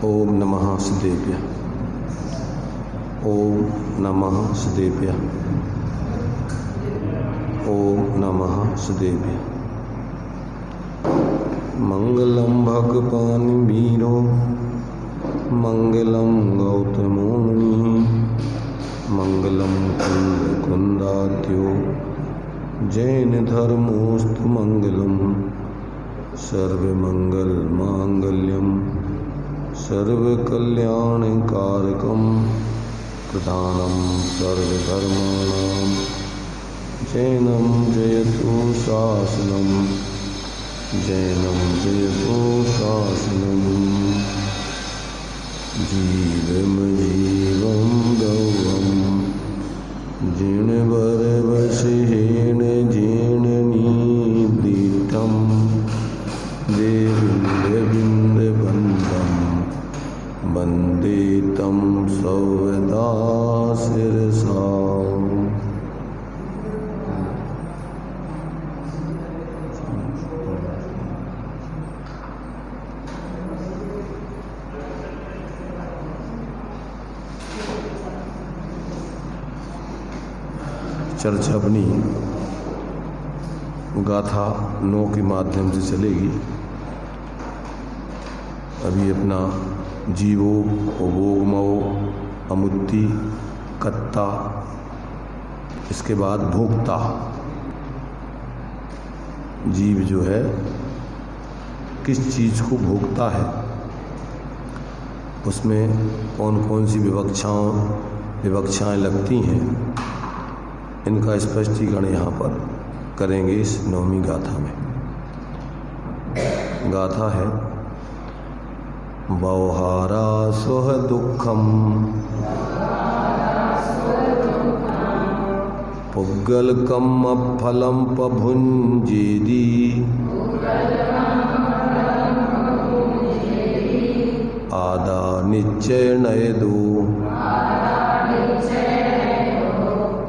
ओम नमः सिद्धेभ्यः। ओम नमः सिद्धेभ्यः। ओम नमः सिद्धेभ्यः। मंगलम भगवान वीरो मंगलम गौतमो मुनि मंगलम कुंद कुंदाद्यो जैन धर्मोस्तु मंगलम सर्वमंगल मांगल्यम सर्वकल्याणकारकं प्रधानं सर्वधर्माणां जैनं जयतु शासनं जैनं जयतु शासनं जीवं जीवं गौरवं जिणवरवशेन जीर्णनिदीठं देविन्दविन्दबन्धं वन्दे तं सर्वदा शिरसा। चर्चा अपनी गाथा 9 के माध्यम से चलेगी। अभी अपना जीवो भोगमो अमुत्ति कत्ता, इसके बाद भोक्ता। जीव जो है किस चीज को भोगता है, उसमें कौन कौन सी विवक्षाएं लगती हैं, इनका स्पष्टीकरण यहाँ पर करेंगे इस 9वीं गाथा में। गाथा है व्यवहारा सोह दुखम पुग्गलकम फलम पभुंजेदी आदा निश्चय नयदो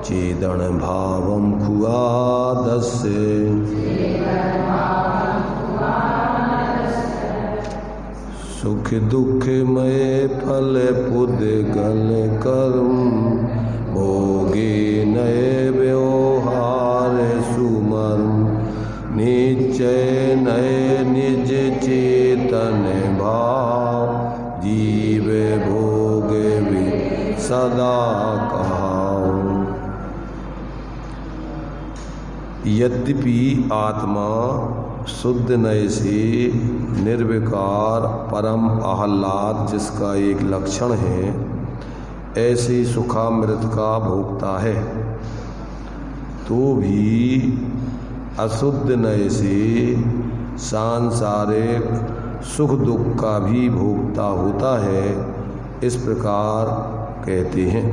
चेदन भावम खुआदस्य सुख दुख मय फल पुद्गल कर्म भोगे नय व्यवहार सुमर्म निश्चय नय निज चेतन भाव जीव भोग भी सदा कहाओ। यद्यपि आत्मा शुद्ध नय से निर्विकार परम आह्लाद जिसका एक लक्षण है, ऐसे सुखामृत का भोगता है, तो भी अशुद्ध नय से सांसारिक सुख दुख का भी भोगता होता है। इस प्रकार कहते हैं।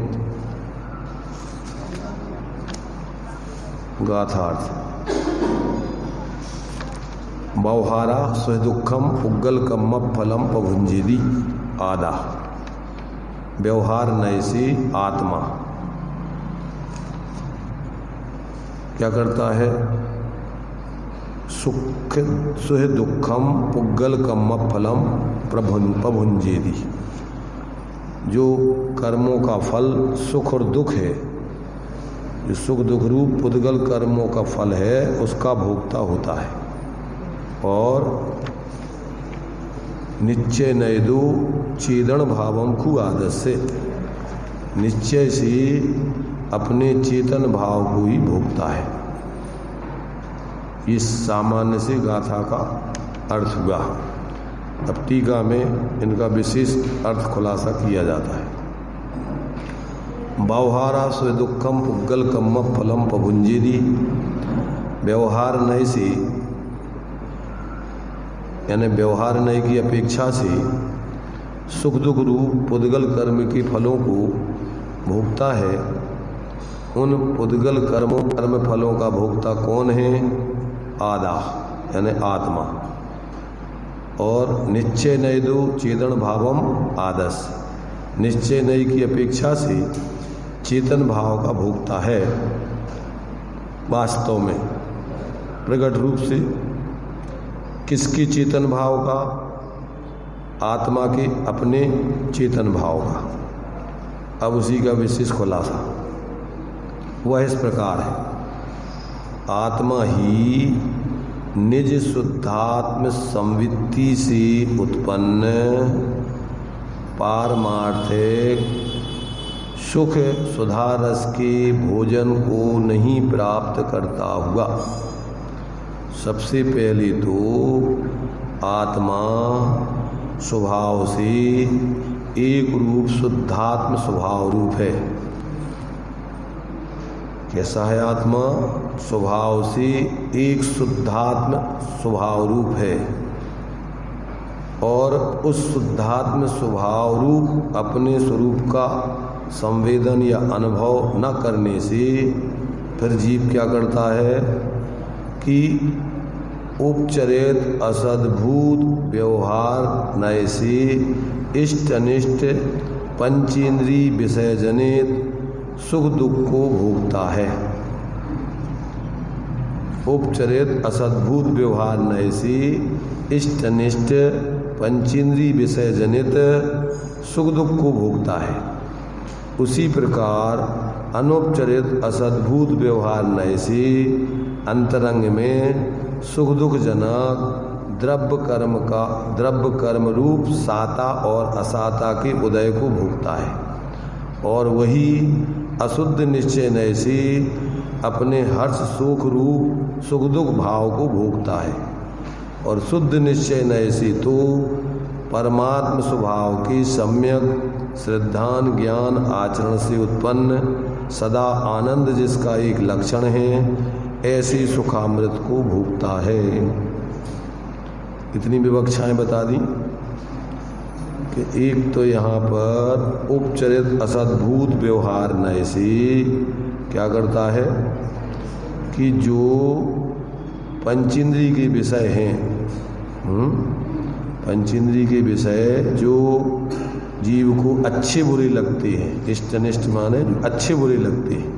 गाथार्थ व्यवहारा स्वदुखम पुग्गलकम फलम पभुंजेदी आदा। व्यवहार नय से आत्मा क्या करता है? सुख सुह दुखम पुग्गलकम फलम पभुंजेदी। जो कर्मों का फल सुख और दुख है, जो सुख दुख रूप पुद्गल कर्मों का फल है, उसका भोक्ता होता है। और निश्चय नयदो चेदन भावम खुआदस्य, निश्चय से अपने चेतन भाव को ही भोगता है। इस सामान्य से गाथा का अर्थ हुआ। अब टीका में इनका विशेष अर्थ खुलासा किया जाता है। व्यवहारा स्वदुखम पुग्गलकम फलम पभुंजेदी। व्यवहार नय से यानी व्यवहार नय की अपेक्षा से सुख दुख रूप पुद्गल कर्म के फलों को भोगता है। उन पुद्गल कर्म फलों का भोक्ता कौन है? आदा यानी आत्मा। और निश्चय नयदो चेतन भावम आदस, निश्चय नय की अपेक्षा से चेतन भाव का भोक्ता है। वास्तव में प्रकट रूप से किसकी चेतन भाव का? आत्मा के अपने चेतन भाव का। अब उसी का विशेष खुलासा वह इस प्रकार है। आत्मा ही निज शुद्धात्म संवित्ति से उत्पन्न पारमार्थिक सुख सुधा रस के भोजन को नहीं प्राप्त करता हुआ सबसे पहले तो आत्मा स्वभाव से एक रूप शुद्धात्म स्वभाव रूप है। कैसा है आत्मा? स्वभाव से एक शुद्धात्म स्वभाव रूप है और उस शुद्धात्म स्वभाव रूप अपने स्वरूप का संवेदन या अनुभव न करने से फिर जीव क्या करता है कि उपचरित असद्भुत व्यवहार नए से इष्ट अनिष्ट पंचेंद्रिय विषय जनित सुख दुख को भोगता है। उपचरित असद्भुत व्यवहार नए से इष्ट अनिष्ट पंचेंद्रिय विषय जनित सुख दुख को भोगता है। उसी प्रकार अनुपचरित असद्भुत व्यवहार नए से अंतरंग में सुख दुख जनक द्रव्य कर्म रूप साता और असाता के उदय को भोगता है और वही अशुद्ध निश्चय नय से अपने हर्ष सुख रूप सुख दुख भाव को भोगता है और शुद्ध निश्चय नय से तो परमात्म स्वभाव की सम्यक श्रद्धान ज्ञान आचरण से उत्पन्न सदा आनंद जिसका एक लक्षण है ऐसे सुखामृत को भोगता है। इतनी विवक्षाएं बता दी कि एक तो यहाँ पर उपचरित असद्भुत व्यवहार नए से क्या करता है कि जो पंचेंद्रिय के विषय हैं, पंचेंद्रिय के विषय जो जीव को अच्छे बुरे लगते हैं, इष्ट अनिष्ट माने अच्छे बुरे लगते हैं,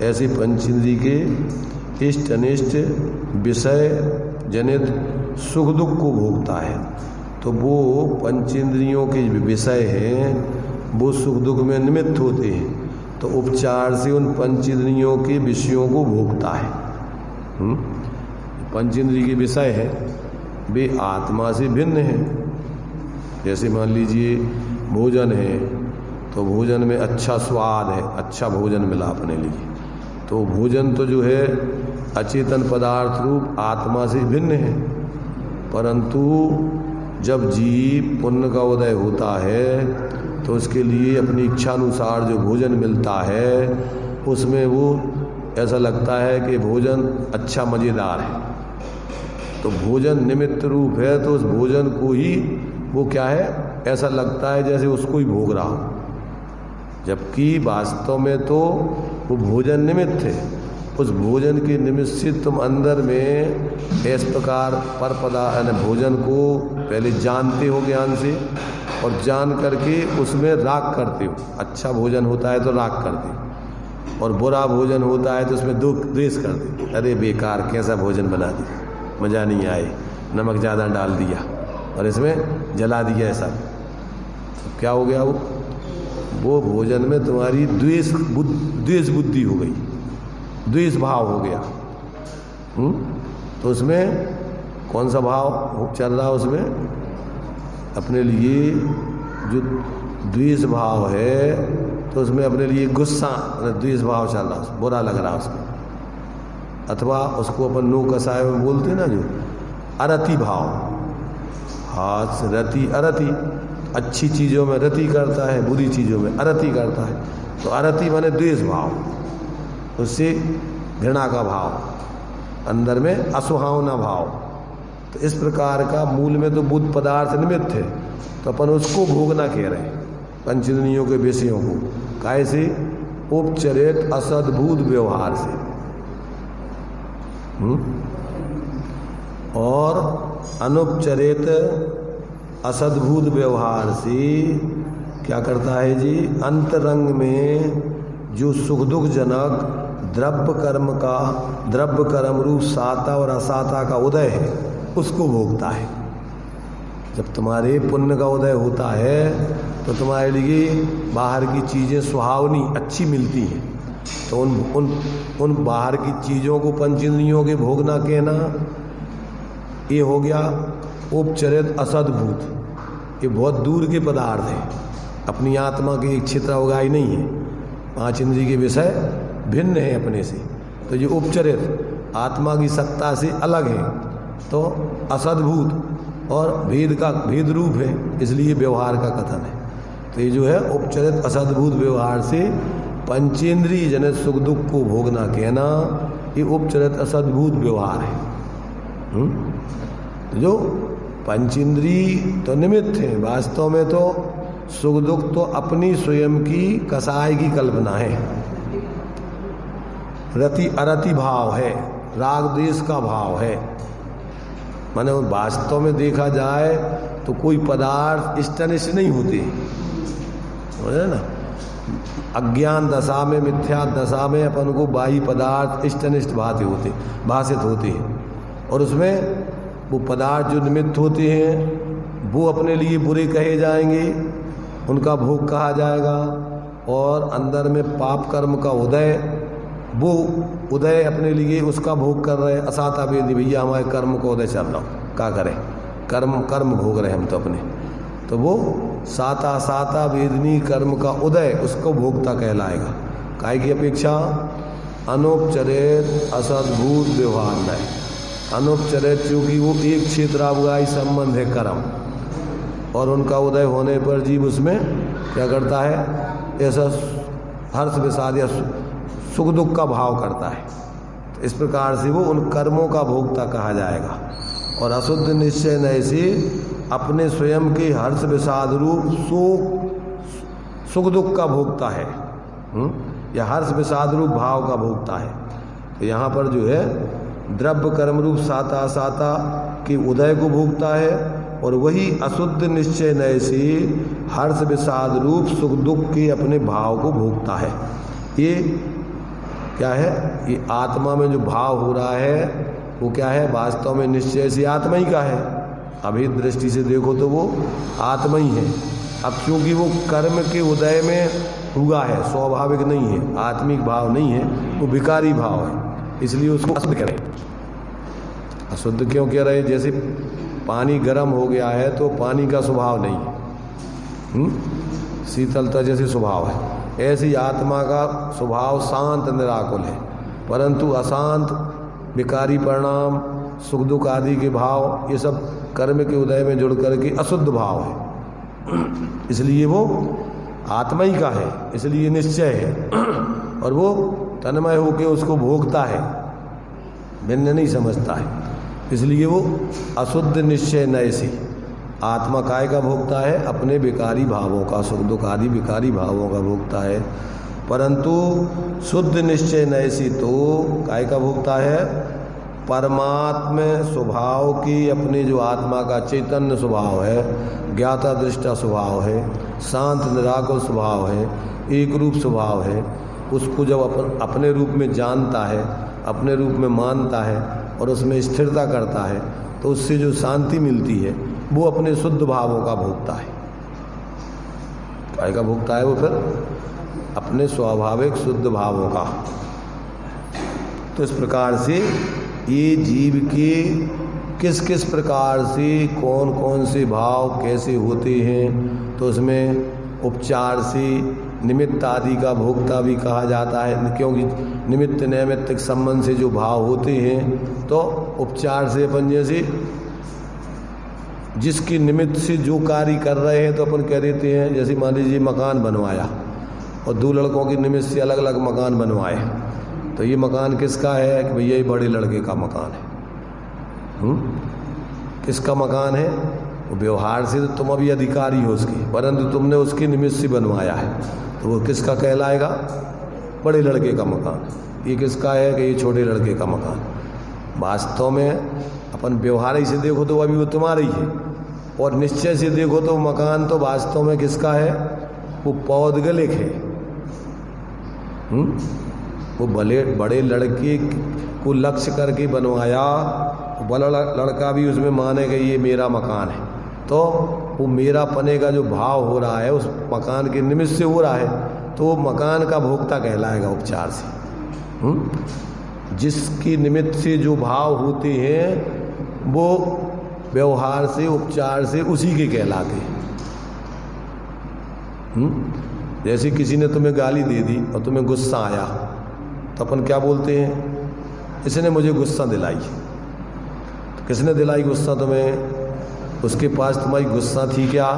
ऐसे पंचेंद्रिय के इष्ट अनिष्ट विषय जनित सुख दुख को भोगता है। तो वो पंचेंद्रियों के विषय हैं वो सुख दुख में निमित्त होते हैं, तो उपचार से उन पंचेंद्रियों के विषयों को भोगता है। पंचेंद्रिय के विषय है वे आत्मा से भिन्न है। जैसे मान लीजिए भोजन है तो भोजन में अच्छा स्वाद है, अच्छा भोजन मिला अपने लिए, तो भोजन तो जो है अचेतन पदार्थ रूप आत्मा से भिन्न है। परंतु जब जीव पुण्य का उदय होता है तो उसके लिए अपनी इच्छानुसार जो भोजन मिलता है उसमें वो ऐसा लगता है कि भोजन अच्छा मज़ेदार है, तो भोजन निमित्त रूप है, तो उस भोजन को ही वो क्या है ऐसा लगता है जैसे उसको ही भोग रहा हो, जबकि वास्तव में तो वो भोजन निमित्त है। उस भोजन के निमित्त से तुम अंदर में इस प्रकार पर पदार्थ भोजन को पहले जानते हो ज्ञान से और जान करके उसमें राग करते हो। अच्छा भोजन होता है तो राग करते हो और बुरा भोजन होता है तो उसमें दुख द्वेष करते हो। अरे बेकार कैसा भोजन बना दिया, मज़ा नहीं आए, नमक ज़्यादा डाल दिया और इसमें जला दिया ऐसा। तो क्या हो गया वो भोजन में तुम्हारी द्वेष बुद्धि हो गई, द्वेष भाव हो गया। तो उसमें कौन सा भाव चल रहा है? उसमें अपने लिए जो द्वेष भाव है तो उसमें अपने लिए गुस्सा द्वेष भाव चल रहा है, बुरा लग रहा है उसको। अथवा उसको अपन नो कसाय में बोलते हैं ना, जो अरति भाव, हाथ से रति अरति, अच्छी चीज़ों में रति करता है, बुरी चीज़ों में अरति करता है। तो अरति माने द्वेष भाव, उससे घृणा का भाव, अंदर में असुहावना भाव। तो इस प्रकार का मूल में तो बुद्ध पदार्थ निमित्त है, तो अपन उसको भोगना कह रहे हैं पंचेंद्रियों के विषयों को। कैसे? उपचरित असद्भुत व्यवहार से। और अनुपचरित असद्भुत व्यवहार से क्या करता है जी? अंतरंग में जो सुख दुख जनक द्रव्य कर्म रूप साता और असाता का उदय है उसको भोगता है। जब तुम्हारे पुण्य का उदय होता है तो तुम्हारे लिए बाहर की चीज़ें सुहावनी अच्छी मिलती हैं। तो उन बाहर की चीज़ों को पंचेंद्रियों के भोगना कहना, ये हो गया उपचरित असद्भूत। ये बहुत दूर के पदार्थ हैं, अपनी आत्मा के एक क्षेत्र उगाई नहीं है, 5 इंद्रिय के विषय भिन्न है अपने से। तो ये उपचरित आत्मा की सत्ता से अलग है, तो असद्भूत और भेद रूप है, इसलिए व्यवहार का कथन है। तो ये जो है उपचरित असद्भूत व्यवहार से पंचेंद्रिय जनित सुख दुख को भोगना कहना, ये उपचरित असद्भूत व्यवहार है। जो पंचेंद्रिय तो निमित्त है, वास्तव में तो सुख दुख तो अपनी स्वयं की कसाय की कल्पना है, रति अरति भाव है, राग द्वेष का भाव है। माने वास्तव में देखा जाए तो कोई पदार्थ इष्टनिष्ट नहीं होते, समझे ना। अज्ञान दशा में, मिथ्या दशा में अपन को बाह्य पदार्थ इष्टनिष्ट भाषित होते हैं, और उसमें वो पदार्थ जो निमित्त होते हैं वो अपने लिए बुरे कहे जाएंगे, उनका भोग कहा जाएगा। और अंदर में पाप कर्म का वो उदय अपने लिए उसका भोग कर रहे, असाता वेदी भैया हमारे कर्म का उदय चल रहा, क्या करें, कर्म भोग रहे हम तो अपने। तो वो साता वेदनी कर्म का उदय उसको भोगता कहलाएगा। काय की अपेक्षा अनौपचरित असद्भूत व्यवहार न है। अनौपचरित चूंकि वो एक क्षेत्रावगाही संबंध है कर्म, और उनका उदय होने पर जीव उसमें क्या करता है, ऐसा हर्ष विषाद या सुख दुख का भाव करता है। इस प्रकार से वो उन कर्मों का भोक्ता कहा जाएगा। और अशुद्ध निश्चय नय से अपने स्वयं के हर्ष विषाद रूप सुख दुख का भोगता है, या हर्ष विषाद रूप भाव का भोगता है। तो यहाँ पर जो है द्रव्य कर्म रूप साता के उदय को भोगता है, और वही अशुद्ध निश्चय नय से हर्ष विषाद रूप सुख दुख के अपने भाव को भोगता है। ये क्या है, ये आत्मा में जो भाव हो रहा है वो क्या है, वास्तव में निश्चय से आत्मा ही का है। अभी दृष्टि से देखो तो वो आत्मा ही है। अब क्योंकि वो कर्म के उदय में हुआ है, स्वाभाविक नहीं है, आत्मिक भाव नहीं है, वो विकारी भाव है, इसलिए उसको अशुद्ध करें। अशुद्ध क्यों कह रहे हैं, जैसे पानी गर्म हो गया है तो पानी का स्वभाव नहीं है, शीतलता जैसे स्वभाव है, ऐसे ही आत्मा का स्वभाव शांत निराकुल है, परंतु अशांत विकारी परिणाम सुख दुख आदि के भाव ये सब कर्म के उदय में जुड़ करके अशुद्ध भाव है, इसलिए वो आत्मा ही का है, इसलिए निश्चय है, और वो तन्मय होकर उसको भोगता है, भिन्न नहीं समझता है, इसलिए वो अशुद्ध निश्चय नय से आत्मा काय का भोगता है, अपने विकारी भावों का, सुख दुख आदि विकारी भावों का भोगता है। परंतु शुद्ध निश्चय नय से तो काय का भोगता है, परमात्म स्वभाव की, अपने जो आत्मा का चैतन्य स्वभाव है, ज्ञाता दृष्टा स्वभाव है, शांत निराकुल स्वभाव है, एक रूप स्वभाव है, उसको जब अपने रूप में जानता है, अपने रूप में मानता है और उसमें स्थिरता करता है, तो उससे जो शांति मिलती है वो अपने शुद्ध भावों का भोगता है। काय का भोगता है वो, फिर अपने स्वाभाविक शुद्ध भावों का। तो इस प्रकार से ये जीव के किस किस प्रकार से कौन कौन से भाव कैसे होते हैं, तो उसमें उपचार से निमित्त आदि का भोक्ता भी कहा जाता है, क्योंकि निमित्त नैमित्तिक संबंध से जो भाव होते हैं तो उपचार से अपन जैसे जिसके निमित्त से जो कार्य कर रहे हैं तो अपन कह देते हैं, जैसे मान लीजिए मकान बनवाया और 2 लड़कों के निमित्त से अलग अलग मकान बनवाए, तो ये मकान किसका है कि भैया ये बड़े लड़के का मकान है। किसका मकान है, वो व्यवहार से तो तुम अभी अधिकारी हो उसके, परंतु तुमने उसके निमित्त से बनवाया है, तो वो किसका कहलाएगा, बड़े लड़के का मकान। ये किसका है कि ये छोटे लड़के का मकान। वास्तव में अपन व्यवहार ही से देखो तो अभी वो तुम्हारा ही है, और निश्चय से देखो तो मकान तो वास्तव में किसका है, वो पौद्गलिक है। वो बड़े लड़के को लक्ष्य करके बनवाया, बड़ा लड़का भी उसमें माने कि ये मेरा मकान है, तो वो मेरा पने का जो भाव हो रहा है उस मकान के निमित्त से हो रहा है, तो वो मकान का भोक्ता कहलाएगा उपचार से। जिसकी निमित्त से जो भाव होते हैं वो व्यवहार से, उपचार से उसी के कहलाते हैं। जैसे किसी ने तुम्हें गाली दे दी और तुम्हें गुस्सा आया, तो अपन क्या बोलते हैं? इसने मुझे गुस्सा दिलाई। तो किसने दिलाई गुस्सा तुम्हें? उसके पास तुम्हारी गुस्सा थी क्या?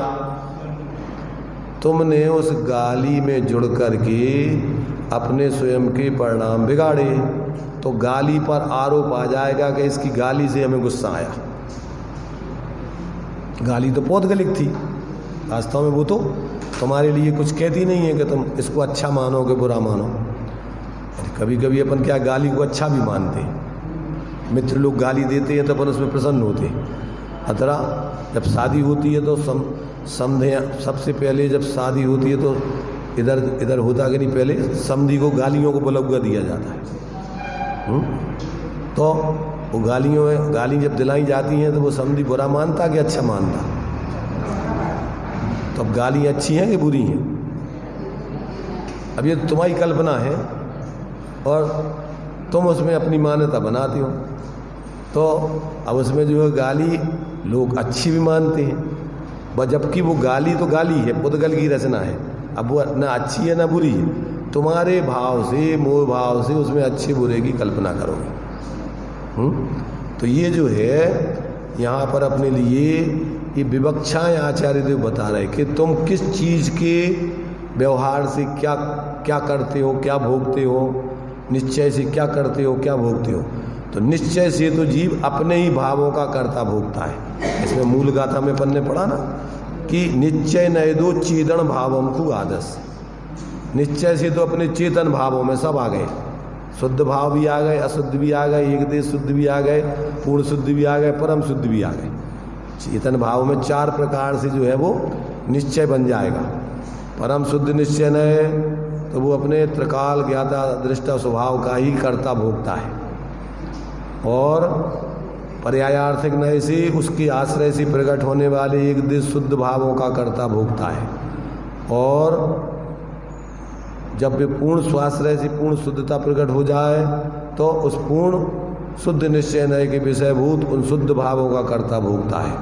तुमने उस गाली में जुड़ करके अपने स्वयं के परिणाम बिगाड़े, तो गाली पर आरोप आ जाएगा कि इसकी गाली से हमें गुस्सा आया। गाली तो पौधगलिक थी, वास्तव में वो तो तुम्हारे लिए कुछ कहती नहीं है कि तुम इसको अच्छा मानो कि बुरा मानो। कभी कभी अपन क्या गाली को अच्छा भी मानते हैं। मित्र लोग गाली देते हैं तो अपन उसमें प्रसन्न होते हैं। अतरा जब शादी होती है तो समझे, सबसे पहले जब शादी होती है तो इधर होता कि नहीं, पहले समधी को गालियों को बुलौगा दिया जाता है। तो वो गाली जब दिलाई जाती हैं तो वो समधी बुरा मानता कि अच्छा मानता? तो अब गाली अच्छी हैं कि बुरी हैं? अब ये तुम्हारी कल्पना है और तुम उसमें अपनी मान्यता बनाती हो। तो अब उसमें जो है गाली लोग अच्छी भी मानते हैं, जबकि वो गाली तो गाली है, पुद्गल की रचना है। अब वो ना अच्छी है ना बुरी है। तुम्हारे भाव से, मोह भाव से उसमें अच्छे बुरे की कल्पना करोगे। तो ये जो है यहाँ पर अपने लिए ये विवक्षाएं आचार्य देव बता रहे कि तुम किस चीज के व्यवहार से क्या क्या करते हो, क्या भोगते हो, निश्चय से क्या करते हो, क्या भोगते हो। तो निश्चय से तो जीव अपने ही भावों का कर्ता भोगता है। इसमें मूल गाथा में अपन ने पढ़ा ना कि निश्चय नयदो चेतन भावम को आदर्श। निश्चय से तो अपने चेतन भावों में सब आ गए, शुद्ध भाव भी आ गए, अशुद्ध भी आ गए, एक देश शुद्ध भी आ गए, पूर्ण शुद्ध भी आ गए, परम शुद्ध भी आ गए। चेतन भाव में 4 प्रकार से जो है वो निश्चय बन जाएगा। परम शुद्ध निश्चय न है तो वो अपने त्रिकाल ज्ञाता दृष्टा स्वभाव का ही कर्ता भोगता है, और पर्यायार्थिक नय से उसके आश्रय से प्रकट होने वाले एक देश शुद्ध भावों का कर्ता भोगता है। और जब वे पूर्ण स्वाश्रय से पूर्ण शुद्धता प्रकट हो जाए तो उस पूर्ण शुद्ध निश्चय नय के विषयभूत उन शुद्ध भावों का कर्ता भोगता है।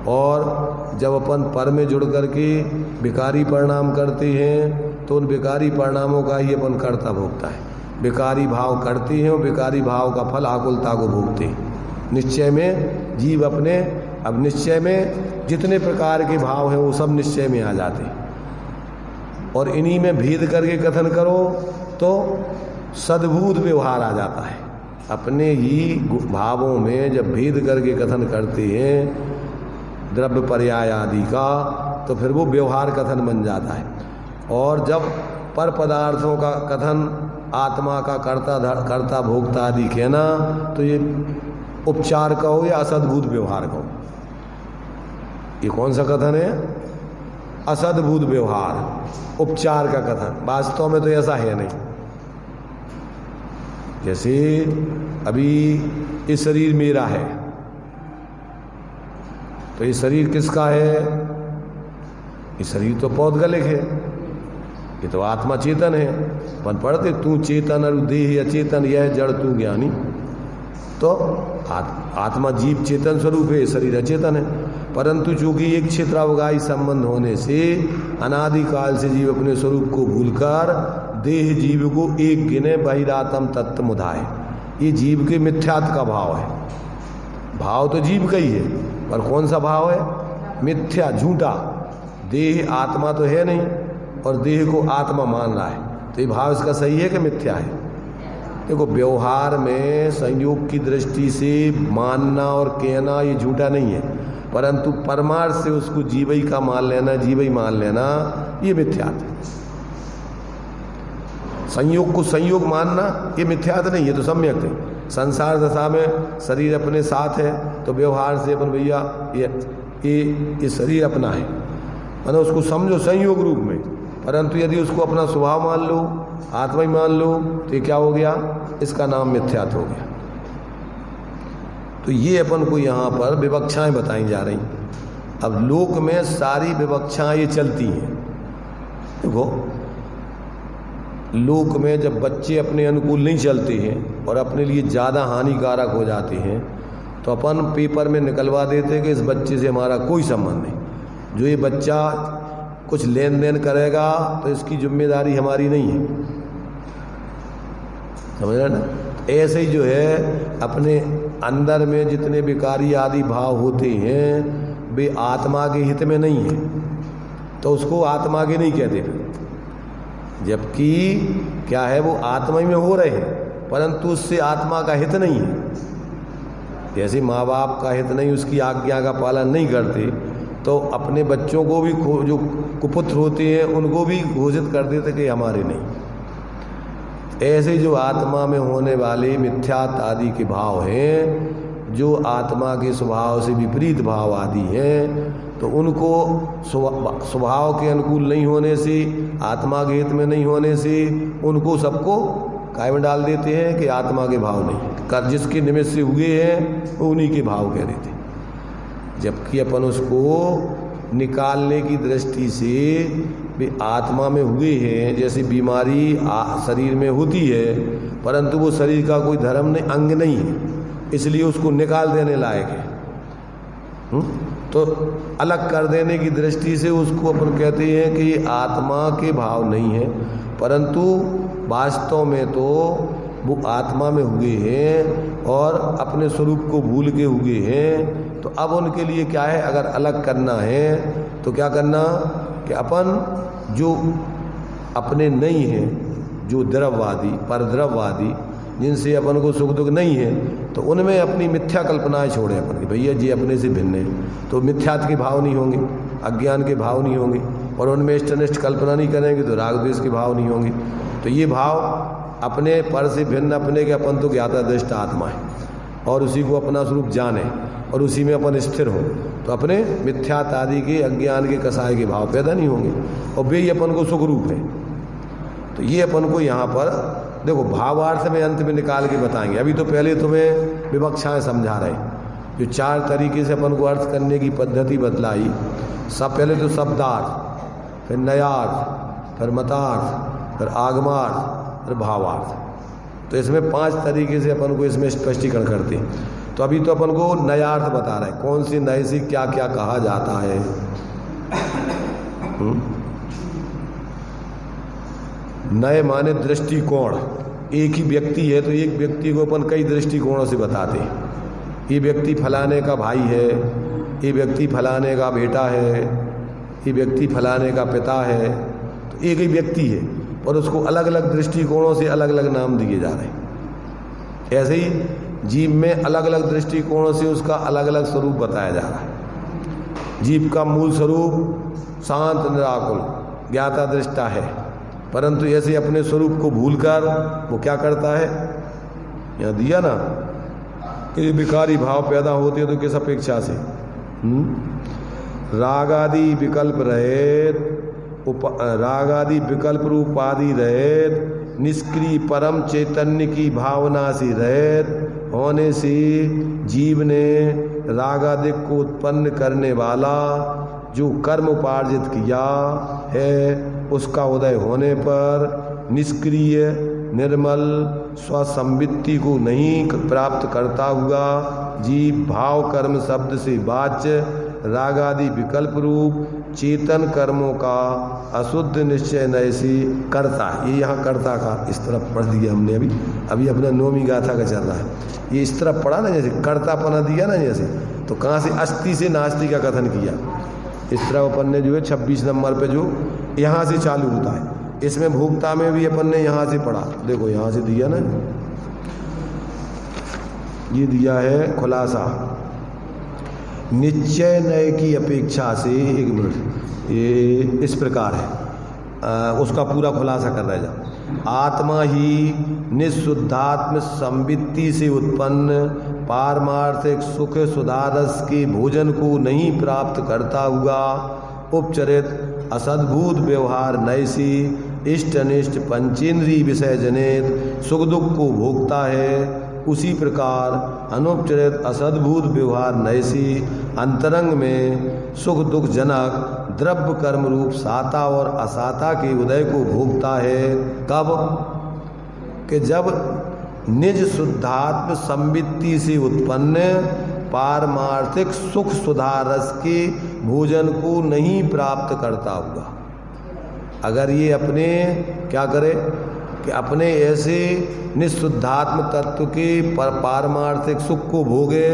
और जब अपन पर में जुड़ करके विकारी परिणाम करते हैं तो उन विकारी परिणामों का ही अपन कर्ता भोगता है। विकारी भाव करते हैं और विकारी भाव का फल आकुलता को भोगते हैं। निश्चय में जीव अपने, अब निश्चय में जितने प्रकार के भाव हैं वो सब निश्चय में आ जाते हैं, और इन्हीं में भेद करके कथन करो तो सद्भूत व्यवहार आ जाता है। अपने ही भावों में जब भेद करके कथन करते हैं द्रव्य पर्याय आदि का, तो फिर वो व्यवहार कथन बन जाता है। और जब पर पदार्थों का कथन आत्मा का कर्ता भोक्ता आदि कहना, तो ये उपचार कहो या असद्भूत व्यवहार कहो। ये कौन सा कथन है? असद्भूत व्यवहार, उपचार का कथन। वास्तव में तो ऐसा है नहीं। जैसे अभी ये शरीर मेरा है, तो ये शरीर किसका है? ये शरीर तो पौधगलिक है, ये तो आत्मा चेतन है। अपन पढ़ते तू चेतन और देह अचेतन, यह जड़ तू ज्ञानी। तो आत्मा जीव चेतन स्वरूप है, शरीर अचेतन है। परंतु चूंकि एक क्षेत्रावगाही संबंध होने से अनादिकाल से जीव अपने स्वरूप को भूलकर देह जीव को एक गिने बहिरातम तत्व मुधाए। ये जीव के मिथ्यात्व का भाव है। भाव तो जीव का ही है, पर कौन सा भाव है? मिथ्या, झूठा। देह आत्मा तो है नहीं और देह को आत्मा मान रहा है, तो ये भाव इसका सही है कि मिथ्या है? देखो, व्यवहार में संयोग की दृष्टि से मानना और कहना ये झूठा नहीं है, परंतु परमार्थ से उसको जीवई का मान लेना, जीवई मान लेना, ये मिथ्यात्व है। संयोग को संयोग मानना ये मिथ्यात्व नहीं है, तो सम्यक है। संसार दशा में शरीर अपने साथ है तो व्यवहार से अपन भैया ये शरीर अपना है, मतलब उसको समझो संयोग रूप में। परंतु यदि उसको अपना स्वभाव मान लो, आत्मा ही मान लो, तो ये क्या हो गया? इसका नाम मिथ्यात्व हो गया। तो ये अपन को यहाँ पर विवक्षाएं बताई जा रही। अब लोक में सारी विवक्षाएं ये चलती हैं। देखो, लोक में जब बच्चे अपने अनुकूल नहीं चलते हैं और अपने लिए ज़्यादा हानिकारक हो जाते हैं तो अपन पेपर में निकलवा देते हैं कि इस बच्चे से हमारा कोई संबंध नहीं, जो ये बच्चा कुछ लेन देन करेगा तो इसकी जिम्मेदारी हमारी नहीं है। समझ रहे ना? ऐसे ही जो है अपने अंदर में जितने विकारी आदि भाव होते हैं वे आत्मा के हित में नहीं है, तो उसको आत्मा के नहीं कहते, जबकि क्या है वो आत्मा में हो रहे हैं परंतु उससे आत्मा का हित नहीं है। जैसे माँ बाप का हित नहीं, उसकी आज्ञा का पालन नहीं करते तो अपने बच्चों को भी जो कुपुत्र होते हैं उनको भी घोषित कर देते कि हमारे नहीं। ऐसे जो आत्मा में होने वाले मिथ्यात्व आदि के भाव हैं, जो आत्मा के स्वभाव से विपरीत भाव आदि हैं, तो उनको स्वभाव के अनुकूल नहीं होने से, आत्मा के हित में नहीं होने से उनको सबको काय में डाल देते हैं कि आत्मा के भाव नहीं, कर जिसके निमित्त से हुए हैं उन्हीं के भाव कह देते हैं। जबकि अपन उसको निकालने की दृष्टि से भी आत्मा में हुए हैं, जैसे बीमारी शरीर में होती है परंतु वो शरीर का कोई धर्म नहीं, अंग नहीं है, इसलिए उसको निकाल देने लायक है। तो अलग कर देने की दृष्टि से उसको अपन कहते हैं कि ये आत्मा के भाव नहीं है, परंतु वास्तव में तो वो आत्मा में हुए हैं और अपने स्वरूप को भूल के हुए हैं। तो अब उनके लिए क्या है, अगर अलग करना है तो क्या करना कि अपन जो अपने नहीं हैं, जो द्रव्यवादी परद्रव्यवादी जिनसे अपन को सुख दुख नहीं है, तो उनमें अपनी मिथ्या कल्पनाएं छोड़े अपन कि भैया जी अपने से भिन्न है, तो मिथ्यात्व के भाव नहीं होंगे, अज्ञान के भाव नहीं होंगे, और उनमें इष्टनिष्ठ कल्पना नहीं करेंगे तो राग द्वेष के भाव नहीं होंगे। तो ये भाव अपने पर से भिन्न, अपने के अपन तो ज्ञाता दृष्ट आत्मा है और उसी को अपना स्वरूप जाने और उसी में अपन स्थिर हो, तो अपने मिथ्यात्व आदि के अज्ञान के कसाय के भाव पैदा नहीं होंगे और वे ही अपन को सुख रूप है। तो ये अपन को यहाँ पर देखो भावार्थ में अंत में निकाल के बताएंगे। अभी तो पहले तुम्हें विवक्षाएं समझा रहे, जो चार तरीके से अपन को अर्थ करने की पद्धति बतलाई। सब पहले तो शब्दार्थ, फिर नयार्थ, फिर मतार्थ, फिर आगमार्थ, फिर भावार्थ। तो इसमें 5 तरीके से अपन को इसमें स्पष्टीकरण करते हैं। तो अभी तो अपन को नयार्थ बता रहे हैं, कौन सी नए से क्या क्या कहा जाता है। नए माने दृष्टिकोण। एक ही व्यक्ति है तो एक व्यक्ति को अपन कई दृष्टिकोणों से बताते हैं। ये व्यक्ति फलाने का भाई है, ये व्यक्ति फलाने का बेटा है, ये व्यक्ति फलाने का पिता है। तो एक ही व्यक्ति है और उसको अलग अलग दृष्टिकोणों से अलग अलग नाम दिए जा रहे हैं। ऐसे ही जीव में अलग अलग दृष्टिकोणों से उसका अलग अलग स्वरूप बताया जा रहा है। जीव का मूल स्वरूप शांत निराकुल ज्ञाता दृष्टा है, परंतु ऐसे अपने स्वरूप को भूलकर वो क्या करता है, यहाँ दिया ना कि विकारी भाव पैदा होते हैं तो किस अपेक्षा से राग आदि विकल्प रहित, राग आदि विकल्प रूपादि रहित, निष्क्रिय परम चैतन्य की भावना से रहित होने से जीव ने रागादिक को उत्पन्न करने वाला जो कर्म उपार्जित किया है उसका उदय होने पर निष्क्रिय निर्मल स्वसंवित्ति को नहीं प्राप्त करता हुआ जीव भाव कर्म शब्द से वाच्य रागादि विकल्प रूप चेतन कर्मों का अशुद्ध निश्चय नैसी करता है। ये यहाँ कर्ता का इस तरफ पढ़ दिया हमने, अभी अपना नौवीं गाथा का चल रहा है। ये इस तरफ पढ़ा ना, जैसे कर्तापना दिया ना जैसे, तो कहाँ से अस्थि से नास्ति का कथन किया। इस तरह अपन ने जो है 26 नंबर पे जो यहाँ से चालू होता है, इसमें भोक्ता में भी अपन ने यहाँ से पढ़ा। देखो यहाँ से दिया ना, ये दिया है खुलासा निश्चय नय की अपेक्षा से। 1 मिनट, ये इस प्रकार है, उसका पूरा खुलासा कर रहे जा। आत्मा ही निःशुद्धात्म संवित्ति से उत्पन्न पारमार्थिक सुख सुधारस के भोजन को नहीं प्राप्त करता हुआ उपचरित असद्भुत व्यवहार नैसी इष्ट अनिष्ट पंचेंद्रीय विषय जनित सुख दुख को भोगता है। उसी प्रकार अनुपचरित असद्भुत व्यवहार नैसी अंतरंग में सुख दुख जनक द्रव्य कर्म रूप साता और असाता के उदय को भोगता है। कब? कि जब निज शुद्धात्म संवित्ति से उत्पन्न पारमार्थिक सुख सुधा रस के भोजन को नहीं प्राप्त करता हुआ। अगर ये अपने क्या करे कि अपने ऐसे निशुद्धात्म तत्व के पारमार्थिक सुख को भोगे,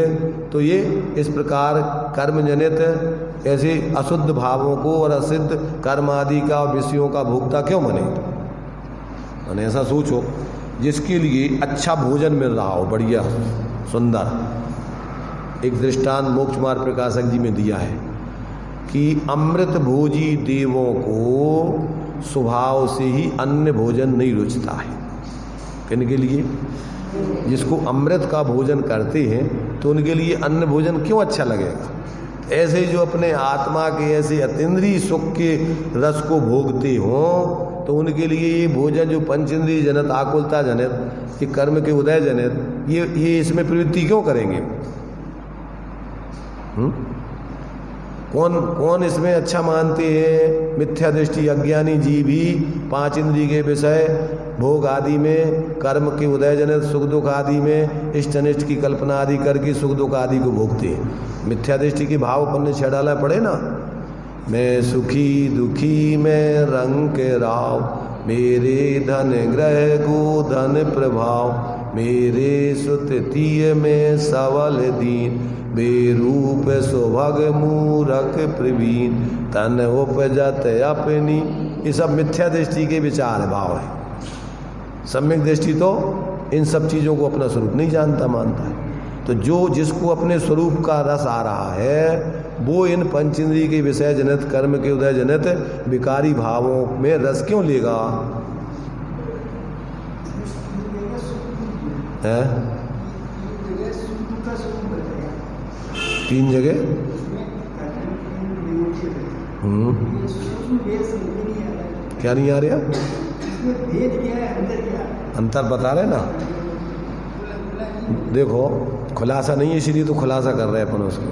तो ये इस प्रकार कर्म जनित ऐसे अशुद्ध भावों को और असिद्ध कर्म आदि का विषयों का भोक्ता क्यों बने? मैंने ऐसा सोचो, जिसके लिए अच्छा भोजन मिल रहा हो, बढ़िया सुंदर। एक दृष्टांत मोक्ष मार्ग प्रकाशक जी में दिया है कि अमृत भोजी देवों को स्वभाव से ही अन्य भोजन नहीं रुचता है। किनके लिए? जिसको अमृत का भोजन करते हैं तो उनके लिए अन्य भोजन क्यों अच्छा लगेगा? ऐसे जो अपने आत्मा के ऐसे अतीन्द्रिय सुख के रस को भोगते हों तो उनके लिए ये भोजन जो पंचेंद्रिय जनित आकुलता जनित ये कर्म के उदय जनित ये इसमें प्रवृत्ति क्यों करेंगे? कौन इसमें अच्छा मानते हैं? मिथ्या दृष्टि अज्ञानी जीव ही पांच इंद्रिय के विषय भोग आदि में, कर्म के उदय जनित सुख दुख आदि में इष्ट अनिष्ट की कल्पना आदि करके सुख दुख आदि को भोगते हैं। मिथ्या दृष्टि के भाव अपन ने छेड़ाला पड़े ना। मैं सुखी दुखी मैं रंग के राव, मेरे धन ग्रह को धन प्रभाव, मेरे सुततीय में सवल दीन, बेरूप सुभग मूरख प्रवीण, तन उपजत अपनी। ये सब मिथ्या दृष्टि के विचार भाव है। सम्यक दृष्टि तो इन सब चीज़ों को अपना स्वरूप नहीं जानता मानता है। तो जो जिसको अपने स्वरूप का रस आ रहा है वो इन पंचेंद्रिय के विषय जनित कर्म के उदय जनित विकारी भावों में रस क्यों लेगा? है तीन जगह क्या नहीं आ रहा? अंतर बता रहे ना। देखो खुलासा नहीं है, इसलिए तो खुलासा कर रहे हैं अपन उसको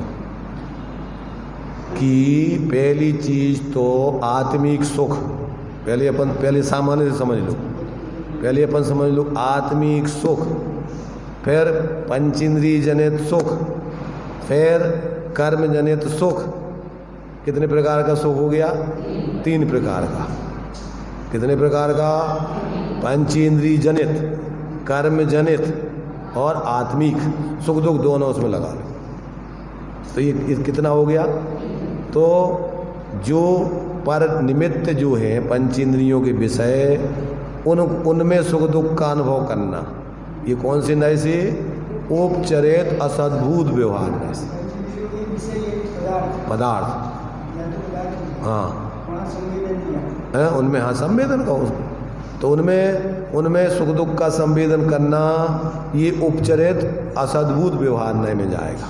कि पहली चीज तो आत्मिक सुख। पहले सामान्य से समझ लो। पहले अपन समझ लो आत्मिक सुख, फिर पंचेंद्रिय जनित सुख, फिर कर्म जनित सुख। कितने प्रकार का सुख हो गया? तीन प्रकार का। कितने प्रकार का? पंचेंद्रिय जनित, कर्म जनित और आत्मिक सुख दुख दोनों उसमें लगा लो। तो ये कितना हो गया? तो जो पर निमित्त जो है पंचेंद्रियों के विषय उनमें सुख दुख का अनुभव करना, ये कौन से नए से? उपचरित असद्भुत व्यवहार नए से पदार्थ। हाँ है उनमें, हाँ संवेदन का उसको। तो उनमें सुख दुख का संवेदन करना ये उपचरित असद्भुत व्यवहार नए में जाएगा।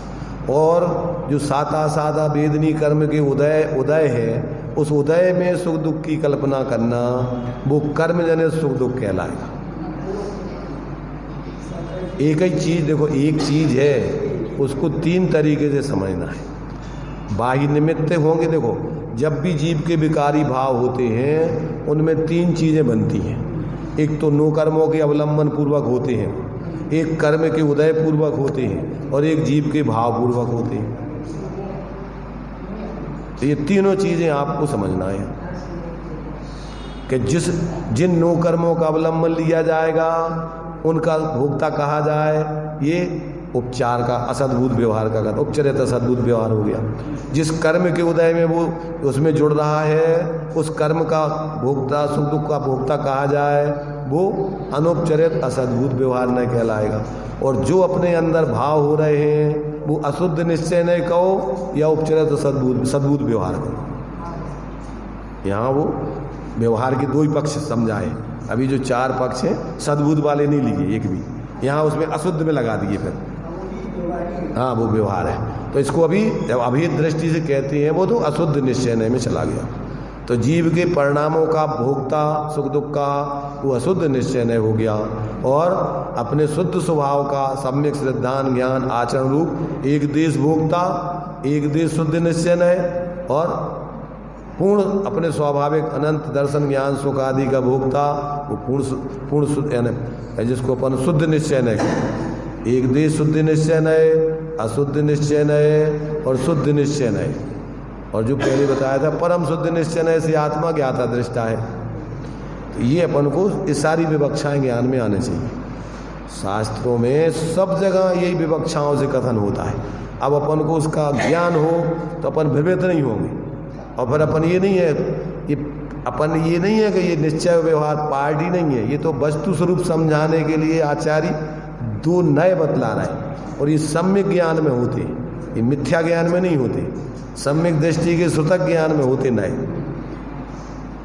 और जो साता सादा वेदनी कर्म के उदय है उस उदय में सुख दुख की कल्पना करना वो कर्म जनित सुख दुख कहलाएगा। एक ही चीज देखो, एक चीज है उसको तीन तरीके से समझना है। बाह्य निमित्त होंगे। देखो जब भी जीव के विकारी भाव होते हैं उनमें तीन चीजें बनती हैं। एक तो नो कर्मों के अवलंबन पूर्वक होते हैं, एक कर्म के उदय पूर्वक होते हैं और एक जीव के भाव पूर्वक होते हैं। तो ये तीनों चीजें आपको समझना है कि जिन नो कर्मों का अवलंबन लिया जाएगा उनका भोक्ता कहा जाए, ये उपचार का असद्भुत व्यवहार का उपचरित असद्भुत व्यवहार हो गया। जिस कर्म के उदय में वो उसमें जुड़ रहा है उस कर्म का भोक्ता, सुख दुख का भोक्ता कहा जाए, वो अनुपचरित असद्भुत व्यवहार न कहलाएगा। और जो अपने अंदर भाव हो रहे हैं वो अशुद्ध निश्चय नहीं कहो या उपचरित सद्भुत व्यवहार कहो। यहाँ वो व्यवहार के दो ही पक्ष समझाए। अभी जो चार पक्ष हैं सद्भुत वाले नहीं लिए एक भी, यहाँ उसमें अशुद्ध में लगा दिए फिर। हाँ वो व्यवहार है। तो इसको अभी दृष्टि से कहते हैं वो तो अशुद्ध निश्चय में चला गया। तो जीव के परिणामों का भोक्ता सुख दुख का वो अशुद्ध निश्चय हो गया। और अपने शुद्ध स्वभाव का सम्यक सिद्धांत ज्ञान आचरण रूप एक देश भोक्ता, एक देश शुद्ध निश्चय है और पूर्ण अपने स्वाभाविक अनंत दर्शन ज्ञान सुख आदि का भोक्ता, वो पूर्ण शुद्ध यानी जिसको अपन शुद्ध निश्चय है। एक देश शुद्ध निश्चय है, अशुद्ध निश्चय है और शुद्ध निश्चय है। और जो पहले बताया था परम शुद्ध निश्चय है से आत्मा ज्ञाता दृष्टा है। तो ये अपन को इस सारी विवक्षाएं ज्ञान में आने चाहिए। शास्त्रों में सब जगह यही विवक्षाओं से कथन होता है। अब अपन को उसका ज्ञान हो तो अपन भ्रमित नहीं होंगे। और फिर अपन ये नहीं है कि ये निश्चय व्यवहार पार्टी नहीं है, ये तो वस्तु स्वरूप समझाने के लिए आचार्य दो नए बतला रहे हैं। और ये सम्यक ज्ञान में होते, ये मिथ्या ज्ञान में नहीं होते, सम्यक दृष्टि के सुतक ज्ञान में होते नए।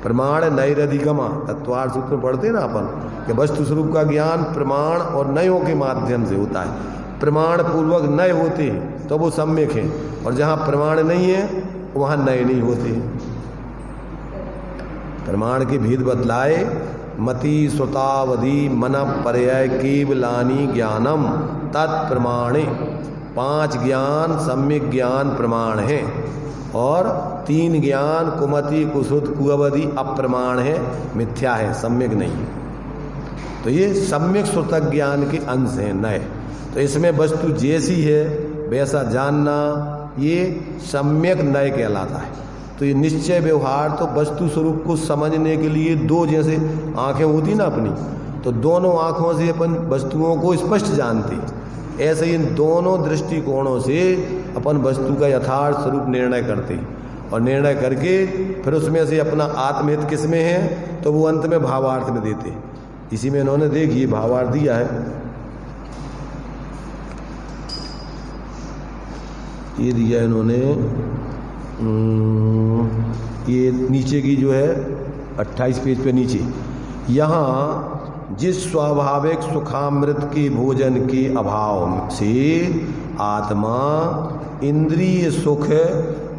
प्रमाण नैरधिगमा तत्वार्थ सूत्र में पढ़ते ना अपन कि वस्तु स्वरूप का ज्ञान प्रमाण और नयों के माध्यम से होता है। प्रमाण पूर्वक नए होते हैं तो वो सम्यक है, और जहाँ प्रमाण नहीं है वहाँ नए नहीं होते। प्रमाण के भेद बतलाए, मति स्वतावधि मन पर्याय केवलानी ज्ञानम तत्प्रमाणे। 5 ज्ञान सम्यक ज्ञान प्रमाण है और 3 ज्ञान कुमति कुसुत कुअवधि अप्रमाण है, मिथ्या है, सम्यक नहीं। तो ये सम्यक श्रुतक ज्ञान के अंश हैं नए। तो इसमें वस्तु जैसी है वैसा जानना ये सम्यक नए कहलाता है। तो ये निश्चय व्यवहार तो वस्तु स्वरूप को समझने के लिए दो जैसे आंखें होती ना अपनी, तो दोनों आंखों से अपन वस्तुओं को स्पष्ट जानते। ऐसे इन दोनों दृष्टिकोणों से अपन वस्तु का यथार्थ स्वरूप निर्णय करते, और निर्णय करके फिर उसमें से अपना आत्महित किसमें है तो वो अंत में भावार्थ में देते। इसी में इन्होंने देखिए भावार्थ दिया है, ये दिया इन्होंने, ये नीचे की जो है 28 पेज पे नीचे, यहाँ जिस स्वाभाविक सुखामृत के भोजन के अभाव से आत्मा इंद्रिय सुख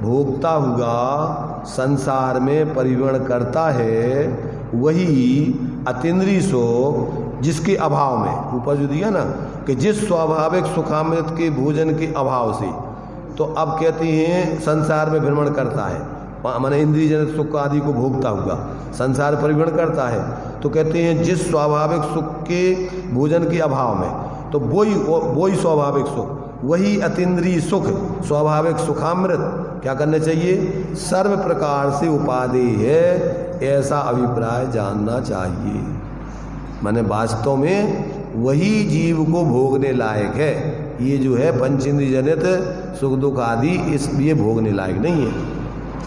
भोगता हुआ संसार में परिवहन करता है, वही अतीन्द्रिय सुख जिसके अभाव में, ऊपर जो दिया ना कि जिस स्वाभाविक सुखामृत के भोजन के अभाव से, तो अब कहते हैं संसार में भ्रमण करता है, माने इंद्रिय जनित सुख आदि को भोगता हुआ संसार परिभ्रमण करता है। तो कहते हैं जिस स्वाभाविक सुख के भोजन के अभाव में, तो वही स्वाभाविक सुख, वही अतीन्द्रिय सुख, स्वाभाविक सुखामृत क्या करना चाहिए, सर्व प्रकार से उपादेय है, ऐसा अभिप्राय जानना चाहिए। माने वास्तव में वही जीव को भोगने लायक है। ये जो है पंचेंद्रिय जनित सुख दुख आदि इसलिए भोगने लायक नहीं है।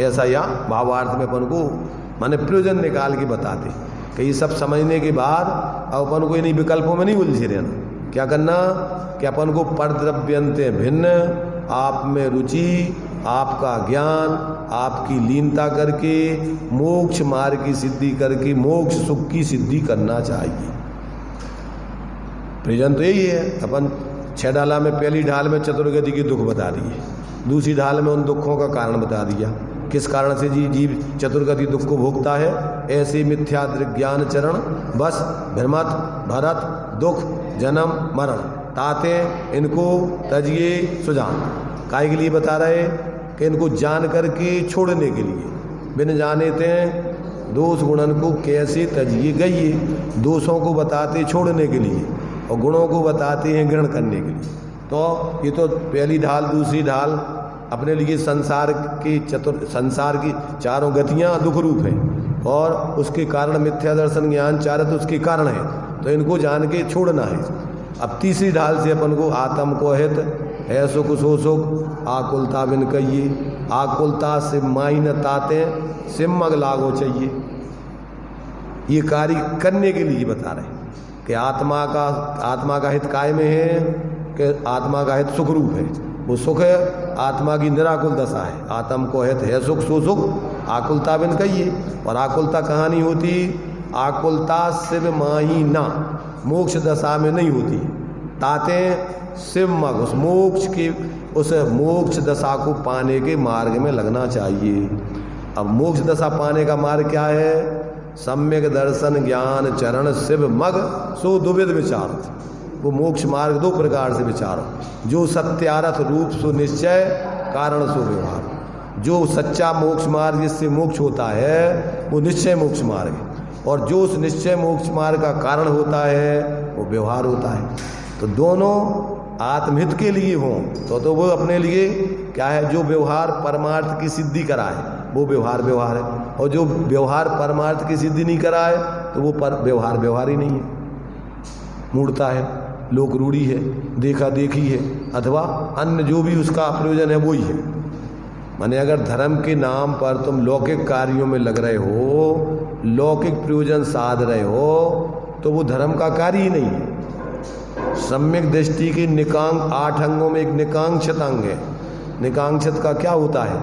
ऐसा या भावार्थ में अपन को माने प्रयोजन निकाल के बताते कि ये सब समझने के बाद अब अपन को इन्हीं विकल्पों में नहीं उलझे रहना। क्या करना कि अपन को परद्रव्यंते भिन्न, आप में रुचि, आपका ज्ञान, आपकी लीनता करके मोक्ष मार्ग की सिद्धि करके मोक्ष सुख की सिद्धि करना चाहिए। प्रयोजन तो यही है। अपन 6 ढाला में पहली ढाल में चतुर्गति के दुख बता दिए, दूसरी ढाल में उन दुखों का कारण बता दिया, किस कारण से जीव चतुर्गति दुख को भोगता है। ऐसे मिथ्या ज्ञान चरण बस भ्रमत भरत दुख जन्म मरण ताते इनको तजिए सुजान। काय के लिए बता रहे कि इनको जान करके छोड़ने के लिए, बिन जाने थे दोष गुणन को कैसे तजिए गई, दोषों को बताते छोड़ने के लिए और गुणों को बताते हैं ग्रहण करने के लिए। तो ये तो पहली ढाल, दूसरी ढाल अपने लिए संसार की चारों गतियां दुख रूप हैं और उसके कारण मिथ्या दर्शन ज्ञान चारत उसके कारण है, तो इनको जान के छोड़ना है। अब तीसरी ढाल से अपन को आत्म को हित है सुख सो सुख आकुलता बिन कहिए, आकुलता से माई न ताते सिमग लागो चाहिए। ये कार्य करने के लिए बता रहे कि आत्मा का हित काय में है कि आत्मा का हित सुख रूप है। वो सुख है आत्मा की निराकुल दशा है, आत्म को हित है सुख सो सुख आकुलता बिन कहिए। और आकुलता कहाँ नहीं होती, आकुलता शिव माही ना, मोक्ष दशा में नहीं होती। ताते शिव मग उस मोक्ष दशा को पाने के मार्ग में लगना चाहिए। अब मोक्ष दशा पाने का मार्ग क्या है, सम्यक दर्शन ज्ञान चरण शिव मग सो दुविध विचार। वो मोक्ष मार्ग दो प्रकार से विचारो, जो सत्यारथ रूप सो निश्चय कारण सो व्यवहार। जो सच्चा मोक्ष मार्ग जिससे मोक्ष होता है वो निश्चय मोक्ष मार्ग है, और जो उस निश्चय मोक्ष मार्ग का कारण होता है वो व्यवहार होता है। तो दोनों आत्महित के लिए हों तो वो अपने लिए क्या है, जो व्यवहार परमार्थ की सिद्धि कराए वो व्यवहार है, और जो व्यवहार परमार्थ की सिद्धि नहीं कराए तो वो व्यवहार ही नहीं है, मूढ़ता है, लोक रूढ़ी है, देखा देखी है, अथवा अन्य जो भी उसका प्रयोजन है वो ही है। माने अगर धर्म के नाम पर तुम लौकिक कार्यों में लग रहे हो, लौकिक प्रयोजन साध रहे हो, तो वो धर्म का कार्य ही नहीं है। सम्यक दृष्टि के निकांग 8 अंगों में एक निकांक्षित अंग है। निकांक्षित का क्या होता है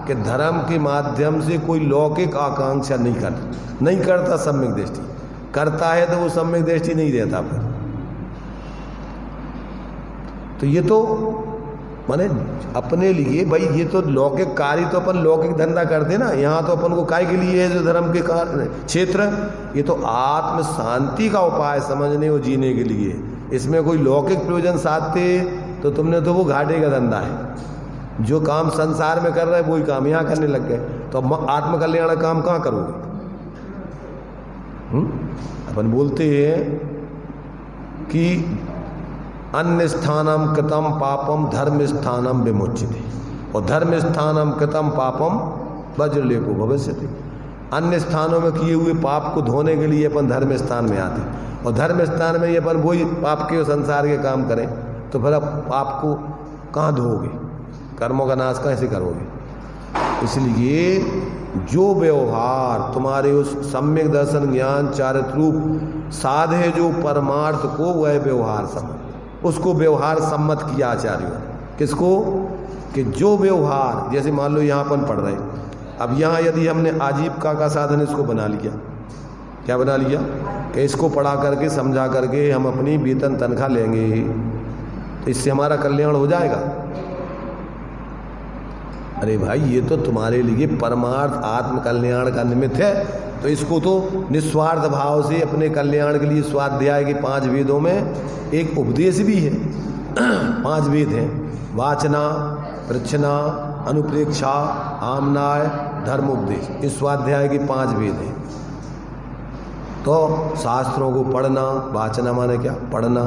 कि धर्म के माध्यम से कोई लौकिक आकांक्षा नहीं करता। सम्यक दृष्टि करता है तो वो सम्यक दृष्टि नहीं रहता फिर। तो ये तो माने अपने लिए भाई, ये तो लौकिक कार्य तो अपन लौकिक धंधा करते ना, यहाँ तो अपन को काय के लिए है जो धर्म के कार्य क्षेत्र, ये तो आत्म शांति का उपाय समझने और जीने के लिए। इसमें कोई लौकिक प्रयोजन साधते तो तुमने तो वो घाटे का धंधा है। जो काम संसार में कर रहे वही काम यहाँ करने लग गए, तो आत्म कल्याण का काम कहाँ करोगे? अपन बोलते हैं कि अन्य स्थानम कृतम पापम धर्म स्थानम विमुच्यते, और धर्म स्थानम कृतम पापम वज्रलेपो भविष्यति। अन्य स्थानों में किए हुए पाप को धोने के लिए अपन धर्म स्थान में आते, और धर्म स्थान में ये अपन वही पाप के संसार के काम करें, तो फिर अब पाप को कहाँ धोगे? कर्मों का नाश कैसे करोगे? इसलिए जो व्यवहार तुम्हारे उस सम्यक दर्शन ज्ञान चारित्र रूप साधे जो परमार्थ को, वह व्यवहार सम्मत, उसको व्यवहार सम्मत किया आचार्यों ने। किसको? कि जो व्यवहार, जैसे मान लो यहाँ अपन पढ़ रहे, अब यहाँ यदि हमने आजीविका का साधन इसको बना लिया, क्या बना लिया कि इसको पढ़ा करके समझा करके हम अपनी वेतन तनख्वाह लेंगे, तो इससे हमारा कल्याण हो जाएगा? अरे भाई, ये तो तुम्हारे लिए परमार्थ आत्म कल्याण का निमित्त है, तो इसको तो निस्वार्थ भाव से अपने कल्याण के लिए स्वाध्याय के 5 वेदों में एक उपदेश भी है। 5 वेद हैं, वाचना, प्रच्छना, अनुप्रेक्षा, आमनाय, धर्म उपदेश। इस स्वाध्याय के 5 वेद हैं। तो शास्त्रों को पढ़ना, वाचना माने क्या? पढ़ना।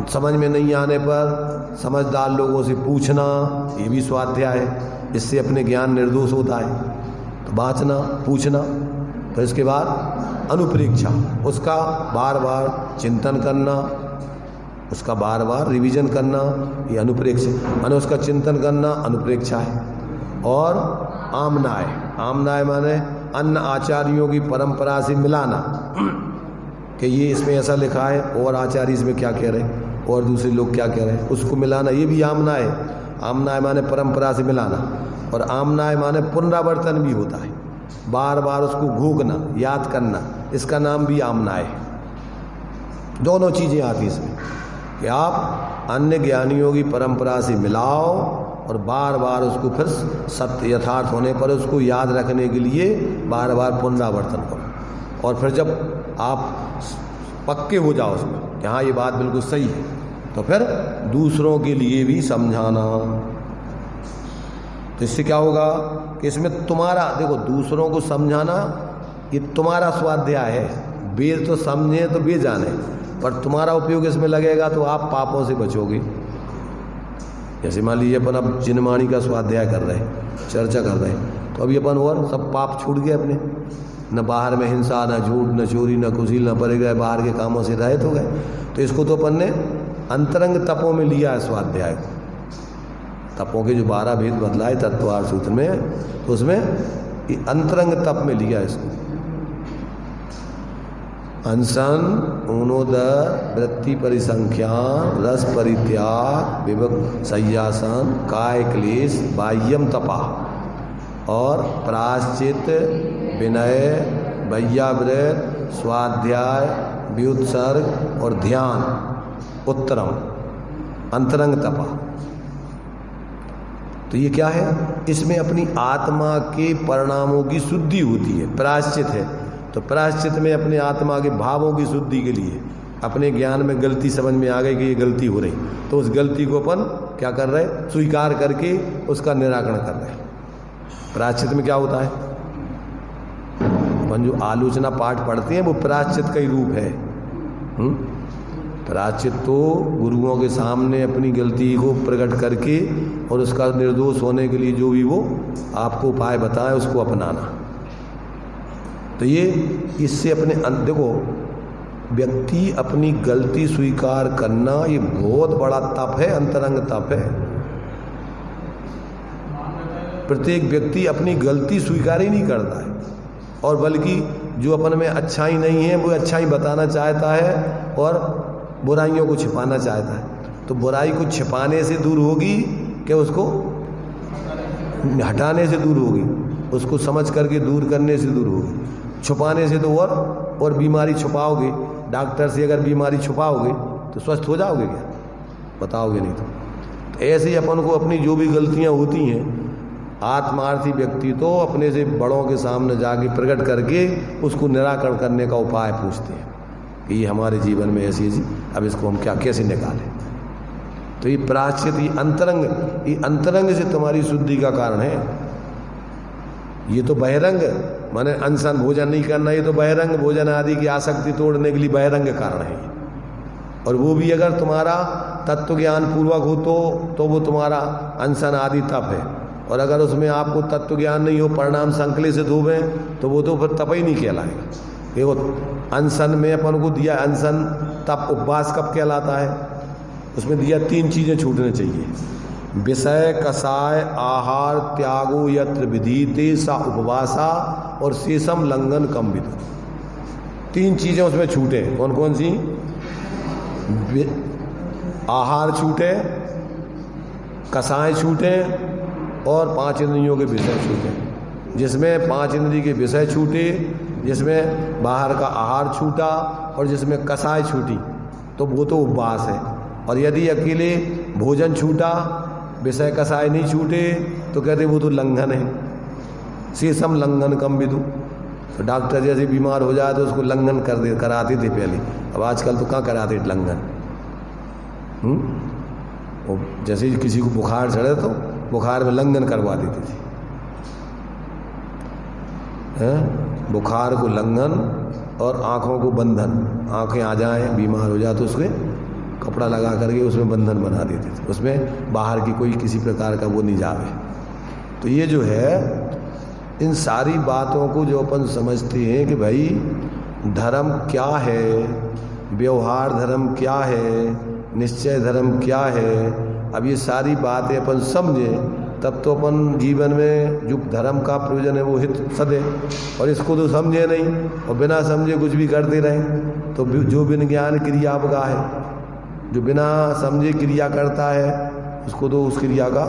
समझ में नहीं आने पर समझदार लोगों से पूछना, ये भी स्वाध्याय है, इससे अपने ज्ञान निर्दोष होता है। तो वाचना, पूछना। तो इसके बाद अनुप्रेक्षा, उसका बार बार चिंतन करना, उसका बार बार रिवीजन करना, ये अनुप्रेक्षा माने उसका चिंतन करना अनुप्रेक्षा है। और आमनाय, आमनाय माने अन्य आचार्यों की परंपरा से मिलाना, कि ये इसमें ऐसा लिखा है और आचार्य इसमें क्या कह रहे हैं और दूसरे लोग क्या कह रहे हैं, उसको मिलाना, ये भी आमनाय है। आमनाय माने परंपरा से मिलाना, और आमनाय माने पुनरावर्तन भी होता है, बार बार उसको घोंकना, याद करना, इसका नाम भी आमनाय है। दोनों चीज़ें आती इसमें कि आप अन्य ज्ञानियों की परंपरा से मिलाओ और बार बार उसको फिर सत्य यथार्थ होने पर उसको याद रखने के लिए बार बार पुनरावर्तन करो। और फिर जब आप पक्के हो जाओ उसमें कि हाँ ये बात बिल्कुल सही है, तो फिर दूसरों के लिए भी समझाना। तो इससे क्या होगा कि इसमें तुम्हारा, देखो, दूसरों को समझाना ये तुम्हारा स्वाध्याय है। वेद तो समझे तो वे जाने, पर तुम्हारा उपयोग इसमें लगेगा तो आप पापों से बचोगे। जैसे मान लीजिए अपन अब जिनवाणी का स्वाध्याय कर रहे हैं, चर्चा कर रहे हैं, तो अभी अपन और सब पाप छूट गए अपने, न बाहर में हिंसा, न झूठ, न चोरी, न कुशील, न परिग्रह, बाहर के कामों से रहित हो गए। तो इसको तो अपन ने अंतरंग तपों में लिया है स्वाध्याय को। तपों के जो 12 भेद बतलाए तत्वार्थ सूत्र में, तो उसमें अंतरंग तप में लिया इसको। अनशन, ऊनोदर, वृत्ति परिसंख्यान, रस परित्याग, विभक्त सय्यासन, काय क्लेश, बाह्यम तपा, और प्रायश्चित, विनय, वैयावृत, स्वाध्याय, व्युत्सर्ग और ध्यान, उत्तरम, अंतरंग तपा। तो ये क्या है, इसमें अपनी आत्मा के परिणामों की शुद्धि होती है, प्रायश्चित है। तो प्रायश्चित में अपने आत्मा के भावों की शुद्धि के लिए अपने ज्ञान में गलती समझ में आ गई कि ये गलती हो रही, तो उस गलती को अपन क्या कर रहे, स्वीकार करके उसका निराकरण कर रहे। प्रायश्चित में क्या होता है, अपन जो आलोचना पाठ पढ़ते हैं वो प्रायश्चित का ही रूप है। प्रायश्चित तो गुरुओं के सामने अपनी गलती को प्रकट करके और उसका निर्दोष होने के लिए जो भी वो आपको उपाय बताए उसको अपनाना। तो ये इससे अपने देखो, व्यक्ति अपनी गलती स्वीकार करना ये बहुत बड़ा तप है, अंतरंग तप है। प्रत्येक व्यक्ति अपनी गलती स्वीकार ही नहीं करता है, और बल्कि जो अपन में अच्छाई नहीं है वो अच्छाई बताना चाहता है और बुराइयों को छिपाना चाहता है। तो बुराई को छिपाने से दूर होगी कि उसको हटाने से दूर होगी, उसको समझ करके दूर करने से दूर होगी। छुपाने से तो और बीमारी छुपाओगे, डॉक्टर से अगर बीमारी छुपाओगे तो स्वस्थ हो जाओगे क्या, बताओगे नहीं। तो ऐसे ही अपन को अपनी जो भी गलतियां होती हैं, आत्मार्थी व्यक्ति तो अपने से बड़ों के सामने जाके प्रकट करके उसको निराकरण करने का उपाय पूछते हैं कि ये हमारे जीवन में ऐसी ऐसी, अब इसको हम क्या कैसे निकालें। तो ये प्रायश्चित, ये अंतरंग से तुम्हारी शुद्धि का कारण है। ये तो बहिरंग माने अनशन भोजन नहीं करना, ये तो बहिरंग भोजन आदि की आसक्ति तोड़ने के लिए बहिरंग कारण है। और वो भी अगर तुम्हारा तत्व ज्ञान पूर्वक हो तो वो तुम्हारा अनशन आदि तप है। और अगर उसमें आपको तत्व ज्ञान नहीं हो, परिणाम संकलित हुए, तो वो तो फिर तप ही नहीं कहलाएगा। देखो अनशन में अपन को दिया, अनशन तप उपवास कब कहलाता है, उसमें दिया 3 चीजें छूटने चाहिए, विषय कषाय आहार त्यागो यत्र विधीते सा उपवासा और शेषम लंघन कम विदु। 3 चीजें उसमें छूटे, कौन कौन सी, आहार छूटे, कषाय छूटे और 5 इंद्रियों के विषय छूटे। जिसमें 5 इंद्रिय के विषय छूटे, जिसमें बाहर का आहार छूटा और जिसमें कषाय छूटी, तो वो तो उपवास है। और यदि अकेले भोजन छूटा, विषय कषाय नहीं छूटे, तो कहते वो तो लंघन है, शेषम लंघन कम विदु। तो डॉक्टर जैसे बीमार हो जाए तो उसको लंघन कराते थे पहले, अब आजकल तो कहाँ कराते लंघन। जैसे किसी को बुखार चढ़े तो बुखार में लंघन करवा देते थे, बुखार को लंघन और आंखों को बंधन, आंखें आ जाए बीमार हो जाए तो उसके कपड़ा लगा करके उसमें बंधन बना देते थे, उसमें बाहर की कोई किसी प्रकार का वो नहीं जावे। तो ये जो है, इन सारी बातों को जो अपन समझते हैं कि भाई धर्म क्या है, व्यवहार धर्म क्या है, निश्चय धर्म क्या है, अब ये सारी बातें अपन समझें तब तो अपन जीवन में जो धर्म का प्रयोजन है वो हित सदे। और इसको तो समझे नहीं और बिना समझे कुछ भी करते रहे, तो जो बिन ज्ञान क्रिया बगा है, जो बिना समझे क्रिया करता है उसको तो उस क्रिया का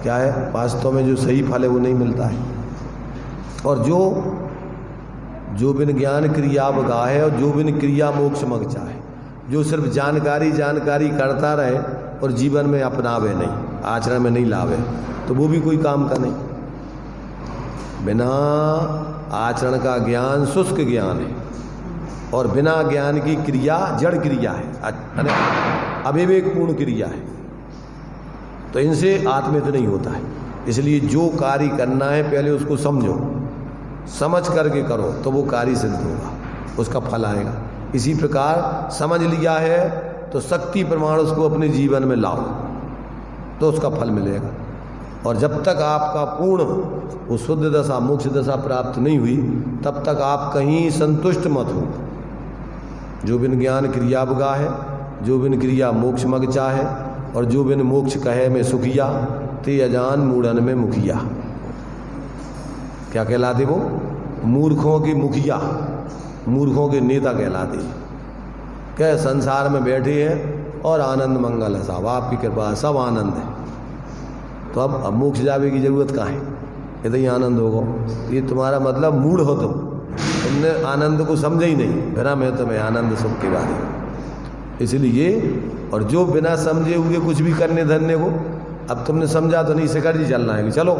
क्या है, वास्तव में जो सही फल है वो नहीं मिलता है। और जो बिन ज्ञान क्रिया बगा है और जो बिन क्रिया मोक्ष मग चाहे, जो सिर्फ जानकारी करता रहे और जीवन में अपनावे नहीं, आचरण में नहीं लावे, तो वो भी कोई काम का नहीं। बिना आचरण का ज्ञान शुष्क ज्ञान है और बिना ज्ञान की क्रिया जड़ क्रिया है, अविवेकपूर्ण क्रिया है। तो इनसे आत्मित नहीं होता है। इसलिए जो कार्य करना है पहले उसको समझो, समझ करके करो तो वो कार्य सिद्ध होगा, उसका फल आएगा। इसी प्रकार समझ लिया है तो शक्ति प्रमाण उसको अपने जीवन में लाओ तो उसका फल मिलेगा। और जब तक आपका पूर्ण वो शुद्ध दशा मोक्ष दशा प्राप्त नहीं हुई तब तक आप कहीं संतुष्ट मत हो। जो बिन ज्ञान क्रिया बगा है, जो बिन क्रिया मोक्ष मग चाहे, और जो बिन मोक्ष कहे में सुखिया, ते अजान मूढ़न में मुखिया। क्या कहलाते वो? मूर्खों की मुखिया, मूर्खों के नेता कहलाते। क्या संसार में बैठे हैं और आनंद मंगल है, साहब आपकी कृपा सब आनंद है, तो अब मोक्ष जावे की जरूरत कहाँ है, ये तो ही आनंद होगा। ये तुम्हारा मतलब मूढ़ हो, तुमने आनंद को समझे ही नहीं, भ्रम है तुम्हें आनंद सुख के बारे में। इसलिए और जो बिना समझे हुए कुछ भी करने धरने को, अब तुमने समझा तो नहीं, शेखर जी चलना है कि चलो,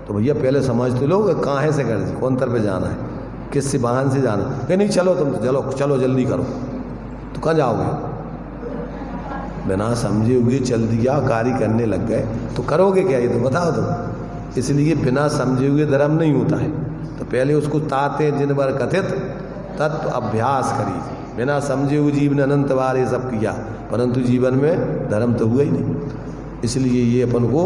तो भैया पहले समझ तो लो कहाँ है शेखर जी, कौन तरफ जाना है, किस वाहन से जाना है। नहीं चलो तुम तो चलो चलो जल्दी करो। तो कहाँ जाओगे? बिना समझे हुए चल दिया, कार्य करने लग गए, तो करोगे क्या ये तो बताओ तुम। इसलिए बिना समझे हुए धर्म नहीं होता है। तो पहले उसको ताते जिन बार कथित तत्व अभ्यास करी। बिना समझे हुए जीव ने अनंत बार ये सब किया, परंतु जीवन में धर्म तो हुआ ही नहीं। इसलिए ये अपन को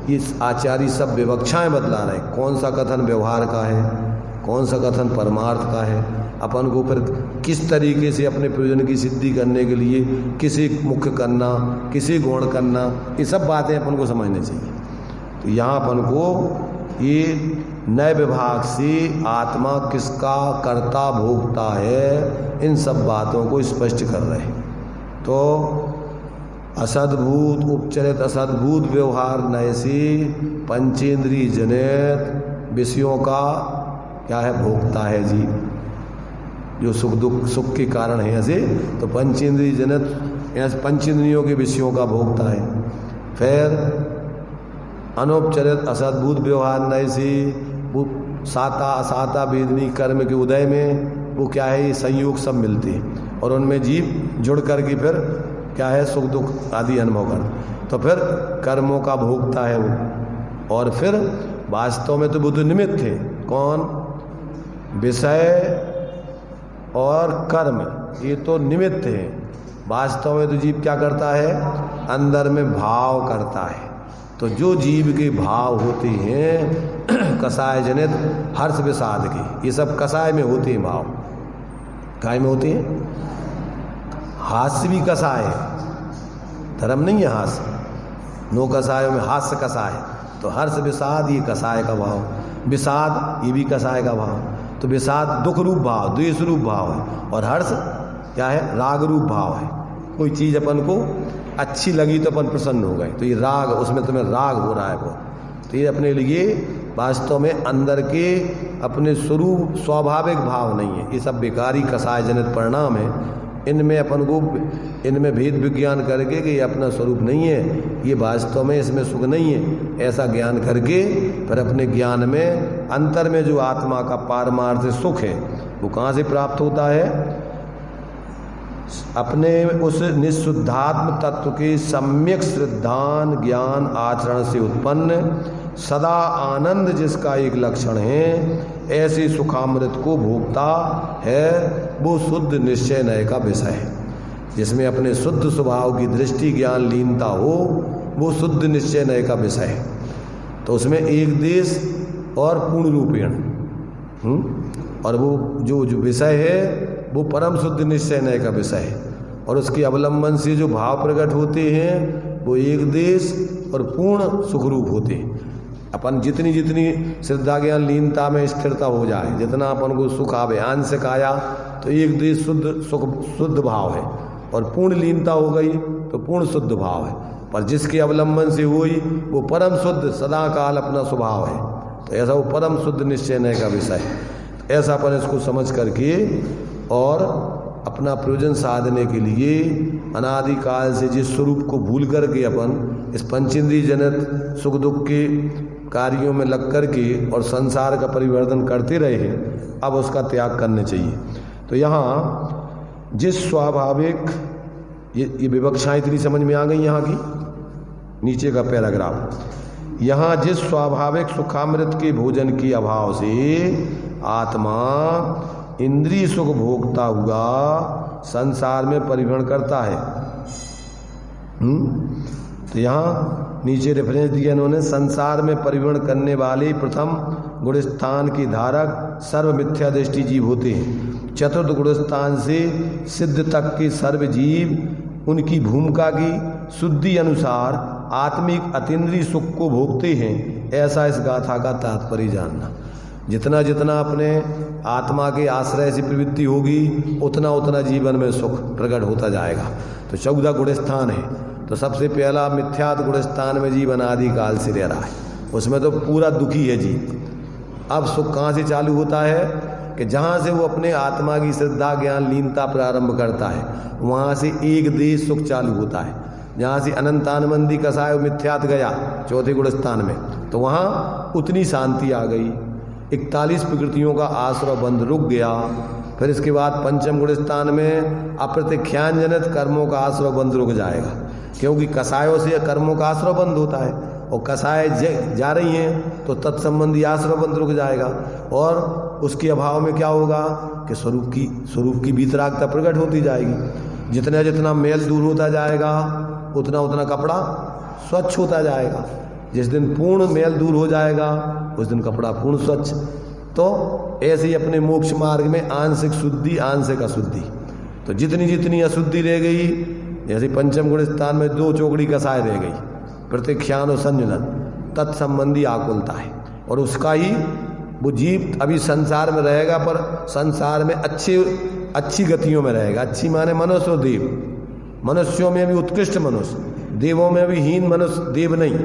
ये आचार्य सब विवक्षाएं बतला रहे हैं, कौन सा कथन व्यवहार का है, कौन सा कथन परमार्थ का है, अपन को फिर किस तरीके से अपने प्रयोजन की सिद्धि करने के लिए किसे मुख्य करना, किसे गौण करना, ये सब बातें अपन को समझनी चाहिए। तो यहाँ अपन को ये नए विभाग से आत्मा किसका कर्ता भोगता है, इन सब बातों को स्पष्ट कर रहे हैं। तो असद्भूत उपचरित असद्भूत व्यवहार नए से पंचेंद्रिय जनित विषयों का क्या है, भोगता है जी, जो सुख दुख सुख के कारण है ऐसे, तो पंचेंद्रिय जनित पंचेंद्रियों के विषयों का भोगता है। फिर अनौपचारिक असद्भूत व्यवहार नए से वो साता असाता वेदनी कर्म के उदय में वो क्या है, ये संयोग सब मिलते हैं और उनमें जीव जुड़ करके फिर क्या है, सुख दुख आदि अनुभव कर, तो फिर कर्मों का भोगता है वो। और फिर वास्तव में तो बुद्ध निमित्त थे, कौन, विषय और कर्म, ये तो निमित्त है। वास्तव में तो जीव क्या करता है, अंदर में भाव करता है। तो जो जीव के भाव होते हैं कसाय जनित हर्ष विषाद के, ये सब कसाय में होते हैं भाव। काय में होते हैं? हास्य भी कसाय है, धर्म नहीं है हास्य। नो कसायों में हास्य कसाय, तो हर्ष विषाद ये कसाय का भाव, विषाद ये भी कसाय का भाव। तो विषाद दुख रूप भाव, द्वेष रूप भाव है, और हर्ष क्या है, राग रूप भाव है। कोई चीज अपन को अच्छी लगी तो अपन प्रसन्न हो गए, तो ये राग, उसमें तुम्हें राग हो रहा है वो, तो ये अपने लिए वास्तव में अंदर के अपने स्वरूप स्वाभाविक भाव नहीं है। ये सब बेकारी कसाय जनित परिणाम है। इनमें अपन को इनमें भेद विज्ञान करके कि ये अपना स्वरूप नहीं है, ये वास्तव में इसमें सुख नहीं है, ऐसा ज्ञान करके फिर अपने ज्ञान में अंतर में जो आत्मा का पारमार्थिक सुख है वो कहाँ से प्राप्त होता है, अपने उस निःशुद्धात्म तत्व के सम्यक श्रद्धान ज्ञान आचरण से उत्पन्न सदा आनंद जिसका एक लक्षण है, ऐसे सुखामृत को भोगता है। वो शुद्ध निश्चय नय का विषय है, जिसमें अपने शुद्ध स्वभाव की दृष्टि ज्ञान लीनता हो, वो शुद्ध निश्चय नय का विषय है। तो उसमें एक देश और पूर्ण रूपेण, और वो जो विषय है वो परम शुद्ध निश्चय नय का विषय है, और उसके अवलंबन से जो भाव प्रकट होते हैं वो एक देश और पूर्ण सुखरूप होते हैं। अपन जितनी जितनी श्रद्धा ज्ञान लीनता में स्थिरता हो जाए, जितना अपन को सुख आवे आंशिक आया तो एक देश शुद्ध सुख शुद्ध भाव है, और पूर्ण लीनता हो गई तो पूर्ण शुद्ध भाव है। पर जिसके अवलंबन से हुई वो परम शुद्ध सदा काल अपना स्वभाव है, तो ऐसा वो परम शुद्ध निश्चय नय का विषय है। ऐसा अपन इसको समझ करके और अपना प्रयोजन साधने के लिए अनादिकाल से जिस स्वरूप को भूल करके अपन इस पंचेंद्रिय जनित सुख दुख के कार्यों में लग करके और संसार का परिवर्तन करते रहे हैं, अब उसका त्याग करने चाहिए। तो यहाँ जिस स्वाभाविक ये विवक्षाएं इतनी समझ में आ गई यहाँ की, नीचे का पैराग्राफ, यहाँ जिस स्वाभाविक सुखामृत के भोजन के अभाव से आत्मा इंद्रिय सुख भोगता हुआ संसार में परिभ्रमण करता है। तो यहाँ नीचे रेफरेंस दिया इन्होंने, संसार में परिभ्रमण करने वाले प्रथम गुणस्थान के धारक सर्व मिथ्या दृष्टि जीव होते हैं। चतुर्थ गुणस्थान से सिद्ध तक के सर्व जीव उनकी भूमिका की शुद्धि अनुसार आत्मिक अतीन्द्रिय सुख को भोगते हैं। ऐसा इस गाथा का तात्पर्य जानना। जितना जितना अपने आत्मा के आश्रय से प्रवृत्ति होगी उतना उतना जीवन में सुख प्रकट होता जाएगा। तो 14 गुणस्थान है, तो सबसे पहला मिथ्यात्व गुणस्थान में जीवन आदि काल से रह रहा है, उसमें तो पूरा दुखी है जीव। अब सुख कहाँ से चालू होता है कि जहाँ से वो अपने आत्मा की श्रद्धा ज्ञान लीनता प्रारंभ करता है, वहाँ से एक देश सुख चालू होता है। जहाँ से अनंतानमंदी कसाय मिथ्यात गया चौथे गुण स्थान में, तो वहाँ उतनी शांति आ गई। 41 प्रकृतियों का आश्रय बंध रुक गया। फिर इसके बाद पंचम गुण स्थान में अप्रत्यख्यान जनित कर्मों का आश्रय बंध रुक जाएगा, क्योंकि कसायों से कर्मों का आश्रय बंद होता है और कसाय जा रही हैं तो तत्संबंधी आश्रय बंध रुक जाएगा। और उसके अभाव में क्या होगा कि स्वरूप की वीतरागता प्रकट होती जाएगी। जितना जितना मेल दूर होता जाएगा उतना उतना कपड़ा स्वच्छ होता जाएगा। जिस दिन पूर्ण मेल दूर हो जाएगा उस दिन कपड़ा पूर्ण स्वच्छ। तो ऐसे ही अपने मोक्ष मार्ग में आंशिक शुद्धि आंशिक अशुद्धि, तो जितनी जितनी अशुद्धि रह गई, जैसे पंचम गुण स्थान में 2 चौकड़ी कसाय रह गई, प्रत्यख्यान और संजुलन, तत्संबंधी आकुलता है। और उसका ही वो जीव अभी संसार में रहेगा, पर संसार में अच्छी गतियों में रहेगा। अच्छी माने मनुष्य और देव, मनुष्यों में भी उत्कृष्ट मनुष्य, देवों में भी हीन मनुष्य, देव नहीं।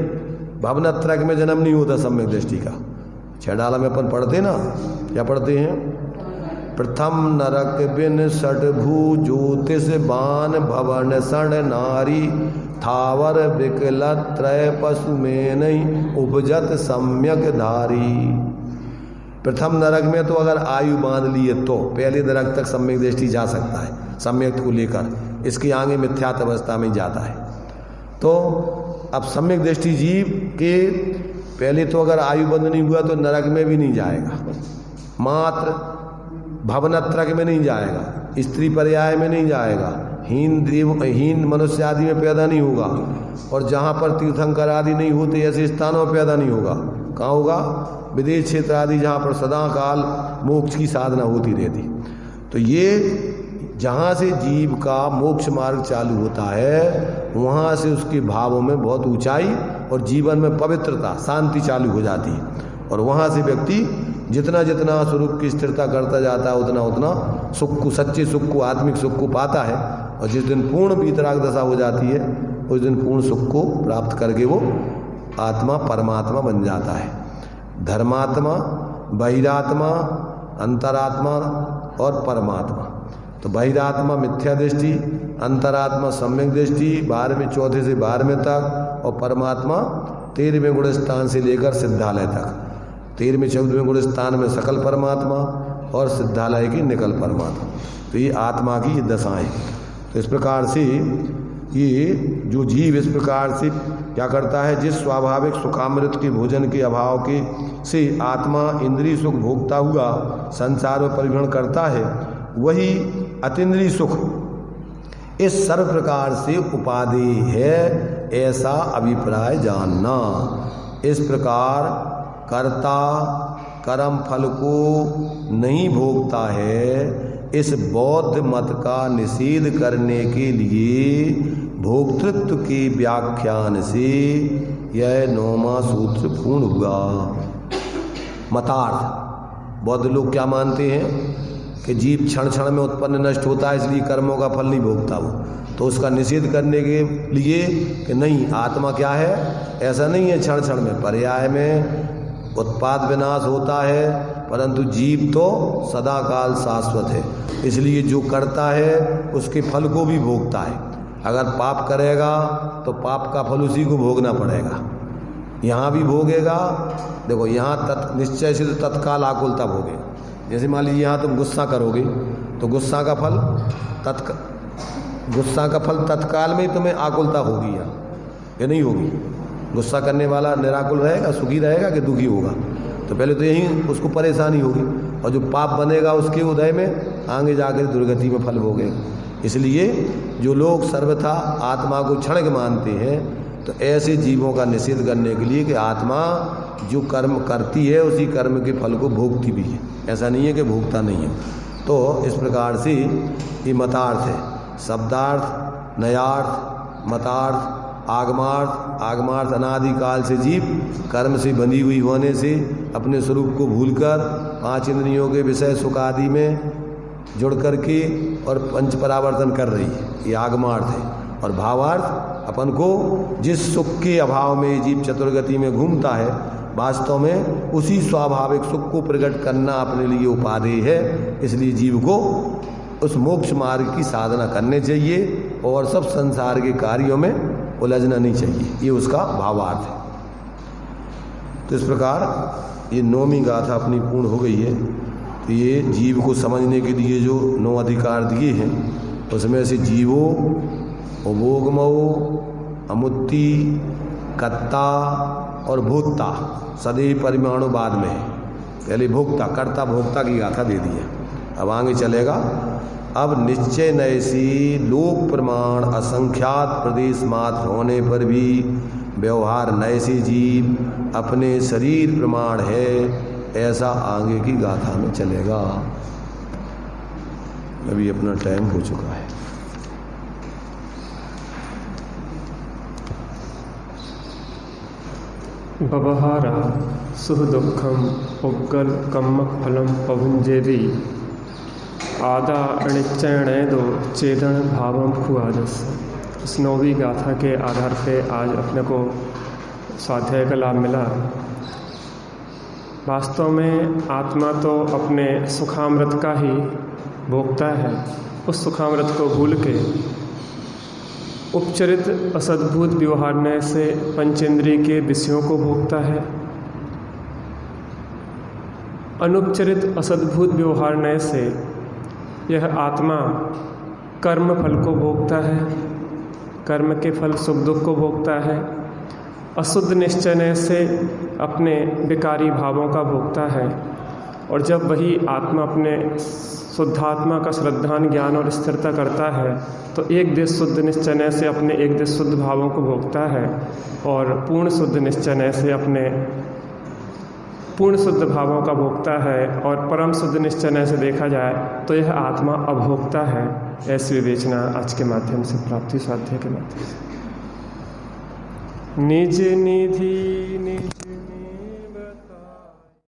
भवनत्रक में जन्म नहीं होता सम्यक दृष्टि का। 6 डाला में अपन पढ़ते ना, क्या पढ़ते हैं? प्रथम नरक बिन षडभू ज्योतिष बान भवन सण नारी, थावर विकल त्रय पशु में नहीं उपजत सम्यक धारी। प्रथम नरक में तो अगर आयु बांध लिए तो पहले नरक तक सम्यक दृष्टि जा सकता है, सम्यक को लेकर, इसके आगे मिथ्यात अवस्था में जाता है। तो अब सम्यक दृष्टि जीव के पहले तो अगर आयु बंद नहीं हुआ तो नरक में भी नहीं जाएगा, मात्र भवनत्रक में नहीं जाएगा, स्त्री पर्याय में नहीं जाएगा, हीन मनुष्य आदि में पैदा नहीं होगा, और जहाँ पर तीर्थंकर आदि नहीं होते ऐसे स्थानों में पैदा नहीं होगा। कहाँ होगा? विदेश क्षेत्र आदि, जहाँ पर सदा काल मोक्ष की साधना होती रहती। तो ये जहाँ से जीव का मोक्ष मार्ग चालू होता है वहाँ से उसके भावों में बहुत ऊंचाई और जीवन में पवित्रता शांति चालू हो जाती है। और वहाँ से व्यक्ति जितना जितना स्वरूप की स्थिरता करता जाता है उतना उतना सुख को, सच्चे सुख को, आत्मिक सुख को पाता है। और जिस दिन पूर्ण वीतराग दशा हो जाती है उस दिन पूर्ण सुख को प्राप्त करके वो आत्मा परमात्मा बन जाता है। धर्मात्मा, बहिरात्मा, अंतरात्मा और परमात्मा। तो बहिरात्मा मिथ्या दृष्टि, अंतरात्मा सम्यक दृष्टि, 12वें चौथे से 12वें तक, और परमात्मा 13वें गुण स्थान से लेकर सिद्धालय तक। 13वें 14वें गुण स्थान में सकल परमात्मा और सिद्धालय की निकल परमात्मा। तो ये आत्मा की दशाएं। तो इस प्रकार से ये जो जीव इस प्रकार से क्या करता है, जिस स्वाभाविक सुखामृत के भोजन के अभाव के से आत्मा इंद्रिय सुख भोगता हुआ संसार में परिभ्रमण करता है, वही अतीन्द्रिय सुख इस सर्व प्रकार से उपादेय है, ऐसा अभिप्राय जानना। इस प्रकार कर्ता कर्म फल को नहीं भोगता है, इस बौद्ध मत का निषेध करने के लिए भोक्तृत्व के व्याख्यान से यह 9वां सूत्र पूर्ण हुआ। मतार्थ, बौद्ध लोग क्या मानते हैं कि जीव क्षण क्षण में उत्पन्न नष्ट होता है, इसलिए कर्मों का फल नहीं भोगता वो। तो उसका निषेध करने के लिए कि नहीं, आत्मा क्या है, ऐसा नहीं है क्षण क्षण में, पर्याय में उत्पाद विनाश होता है, परंतु जीव तो सदा काल शाश्वत है। इसलिए जो करता है उसके फल को भी भोगता है। अगर पाप करेगा तो पाप का फल उसी को भोगना पड़ेगा, यहाँ भी भोगेगा। देखो यहाँ निश्चय से तो तत्काल आकुलता भोगेगा। जैसे मान लीजिए यहाँ तुम गुस्सा करोगे तो गुस्सा का फल तत्काल में ही तुम्हें आकुलता होगी या नहीं होगी? गुस्सा करने वाला निराकुल रहेगा, सुखी रहेगा कि दुखी होगा? तो पहले तो यही उसको परेशानी होगी, और जो पाप बनेगा उसके उदय में आगे जाकर दुर्गति में फल भोगेगा। इसलिए जो लोग सर्वथा आत्मा को क्षणिक मानते हैं, तो ऐसे जीवों का निषेध करने के लिए कि आत्मा जो कर्म करती है उसी कर्म के फल को भोगती भी है, ऐसा नहीं है कि भोगता नहीं है। तो इस प्रकार से ये मतार्थ है। शब्दार्थ, नयार्थ, मतार्थ, आगमार्थ। आगमार्थ अनादिकाल से जीव कर्म से बंधी हुई होने से अपने स्वरूप को भूलकर 5 इंद्रियों के विषय सुख आदि में जुड़ करके और पंच परावर्तन कर रही है, ये आगमार्थ है। और भावार्थ, अपन को जिस सुख के अभाव में जीव चतुर्गति में घूमता है, वास्तव में उसी स्वाभाविक सुख को प्रकट करना अपने लिए उपादेय है। इसलिए जीव को उस मोक्ष मार्ग की साधना करनी चाहिए और सब संसार के कार्यों में उलझना नहीं चाहिए, ये उसका भावार्थ है। तो इस प्रकार ये 9वीं गाथा अपनी पूर्ण हो गई है। तो ये जीव को समझने के लिए जो 9 अधिकार दिए हैं उसमें से जीवो, उपभोगमो, अमुत्ति, कत्ता और भोक्ता सदैव परिमाणु बाद में है। पहले भोक्ता, कर्ता भोक्ता की गाथा दे दी है। अब आगे चलेगा। अब निश्चय नैसी लोक प्रमाण असंख्यात प्रदेश मात्र होने पर भी व्यवहार नैसी जीव अपने शरीर प्रमाण है, ऐसा आगे की गाथा में चलेगा। अभी अपना टाइम हो चुका है। व्यवहार सुख दुखम उग्गल कम्मक फलम पभुंजेदी आदा अणिचयणेदो चेदन भावम खुआदस। इस 9वीं गाथा के आधार पे आज अपने को स्वाध्याय का लाभ मिला। वास्तव में आत्मा तो अपने सुखामृत का ही भोगता है। उस सुखामृत को भूल के उपचरित असद्भुत व्यवहारने से पंचेंद्रिय के विषयों को भोगता है। अनुपचरित असद्भुत व्यवहारने से यह आत्मा कर्म फल को भोगता है, कर्म के फल सुख दुख को भोगता है। अशुद्ध निश्चय से अपने विकारी भावों का भोगता है। और जब वही आत्मा अपने शुद्धात्मा का श्रद्धान ज्ञान और स्थिरता करता है तो एक देश शुद्ध निश्चय से अपने एक देश शुद्ध भावों को भोगता है और पूर्ण शुद्ध निश्चय से अपने पूर्ण शुद्ध भावों का भोगता है। और परम शुद्ध निश्चय से देखा जाए तो यह आत्मा अभोक्ता है। ऐसी विवेचना आज के माध्यम से प्राप्ति स्वाध्याय के माध्यम से। निज निधि निज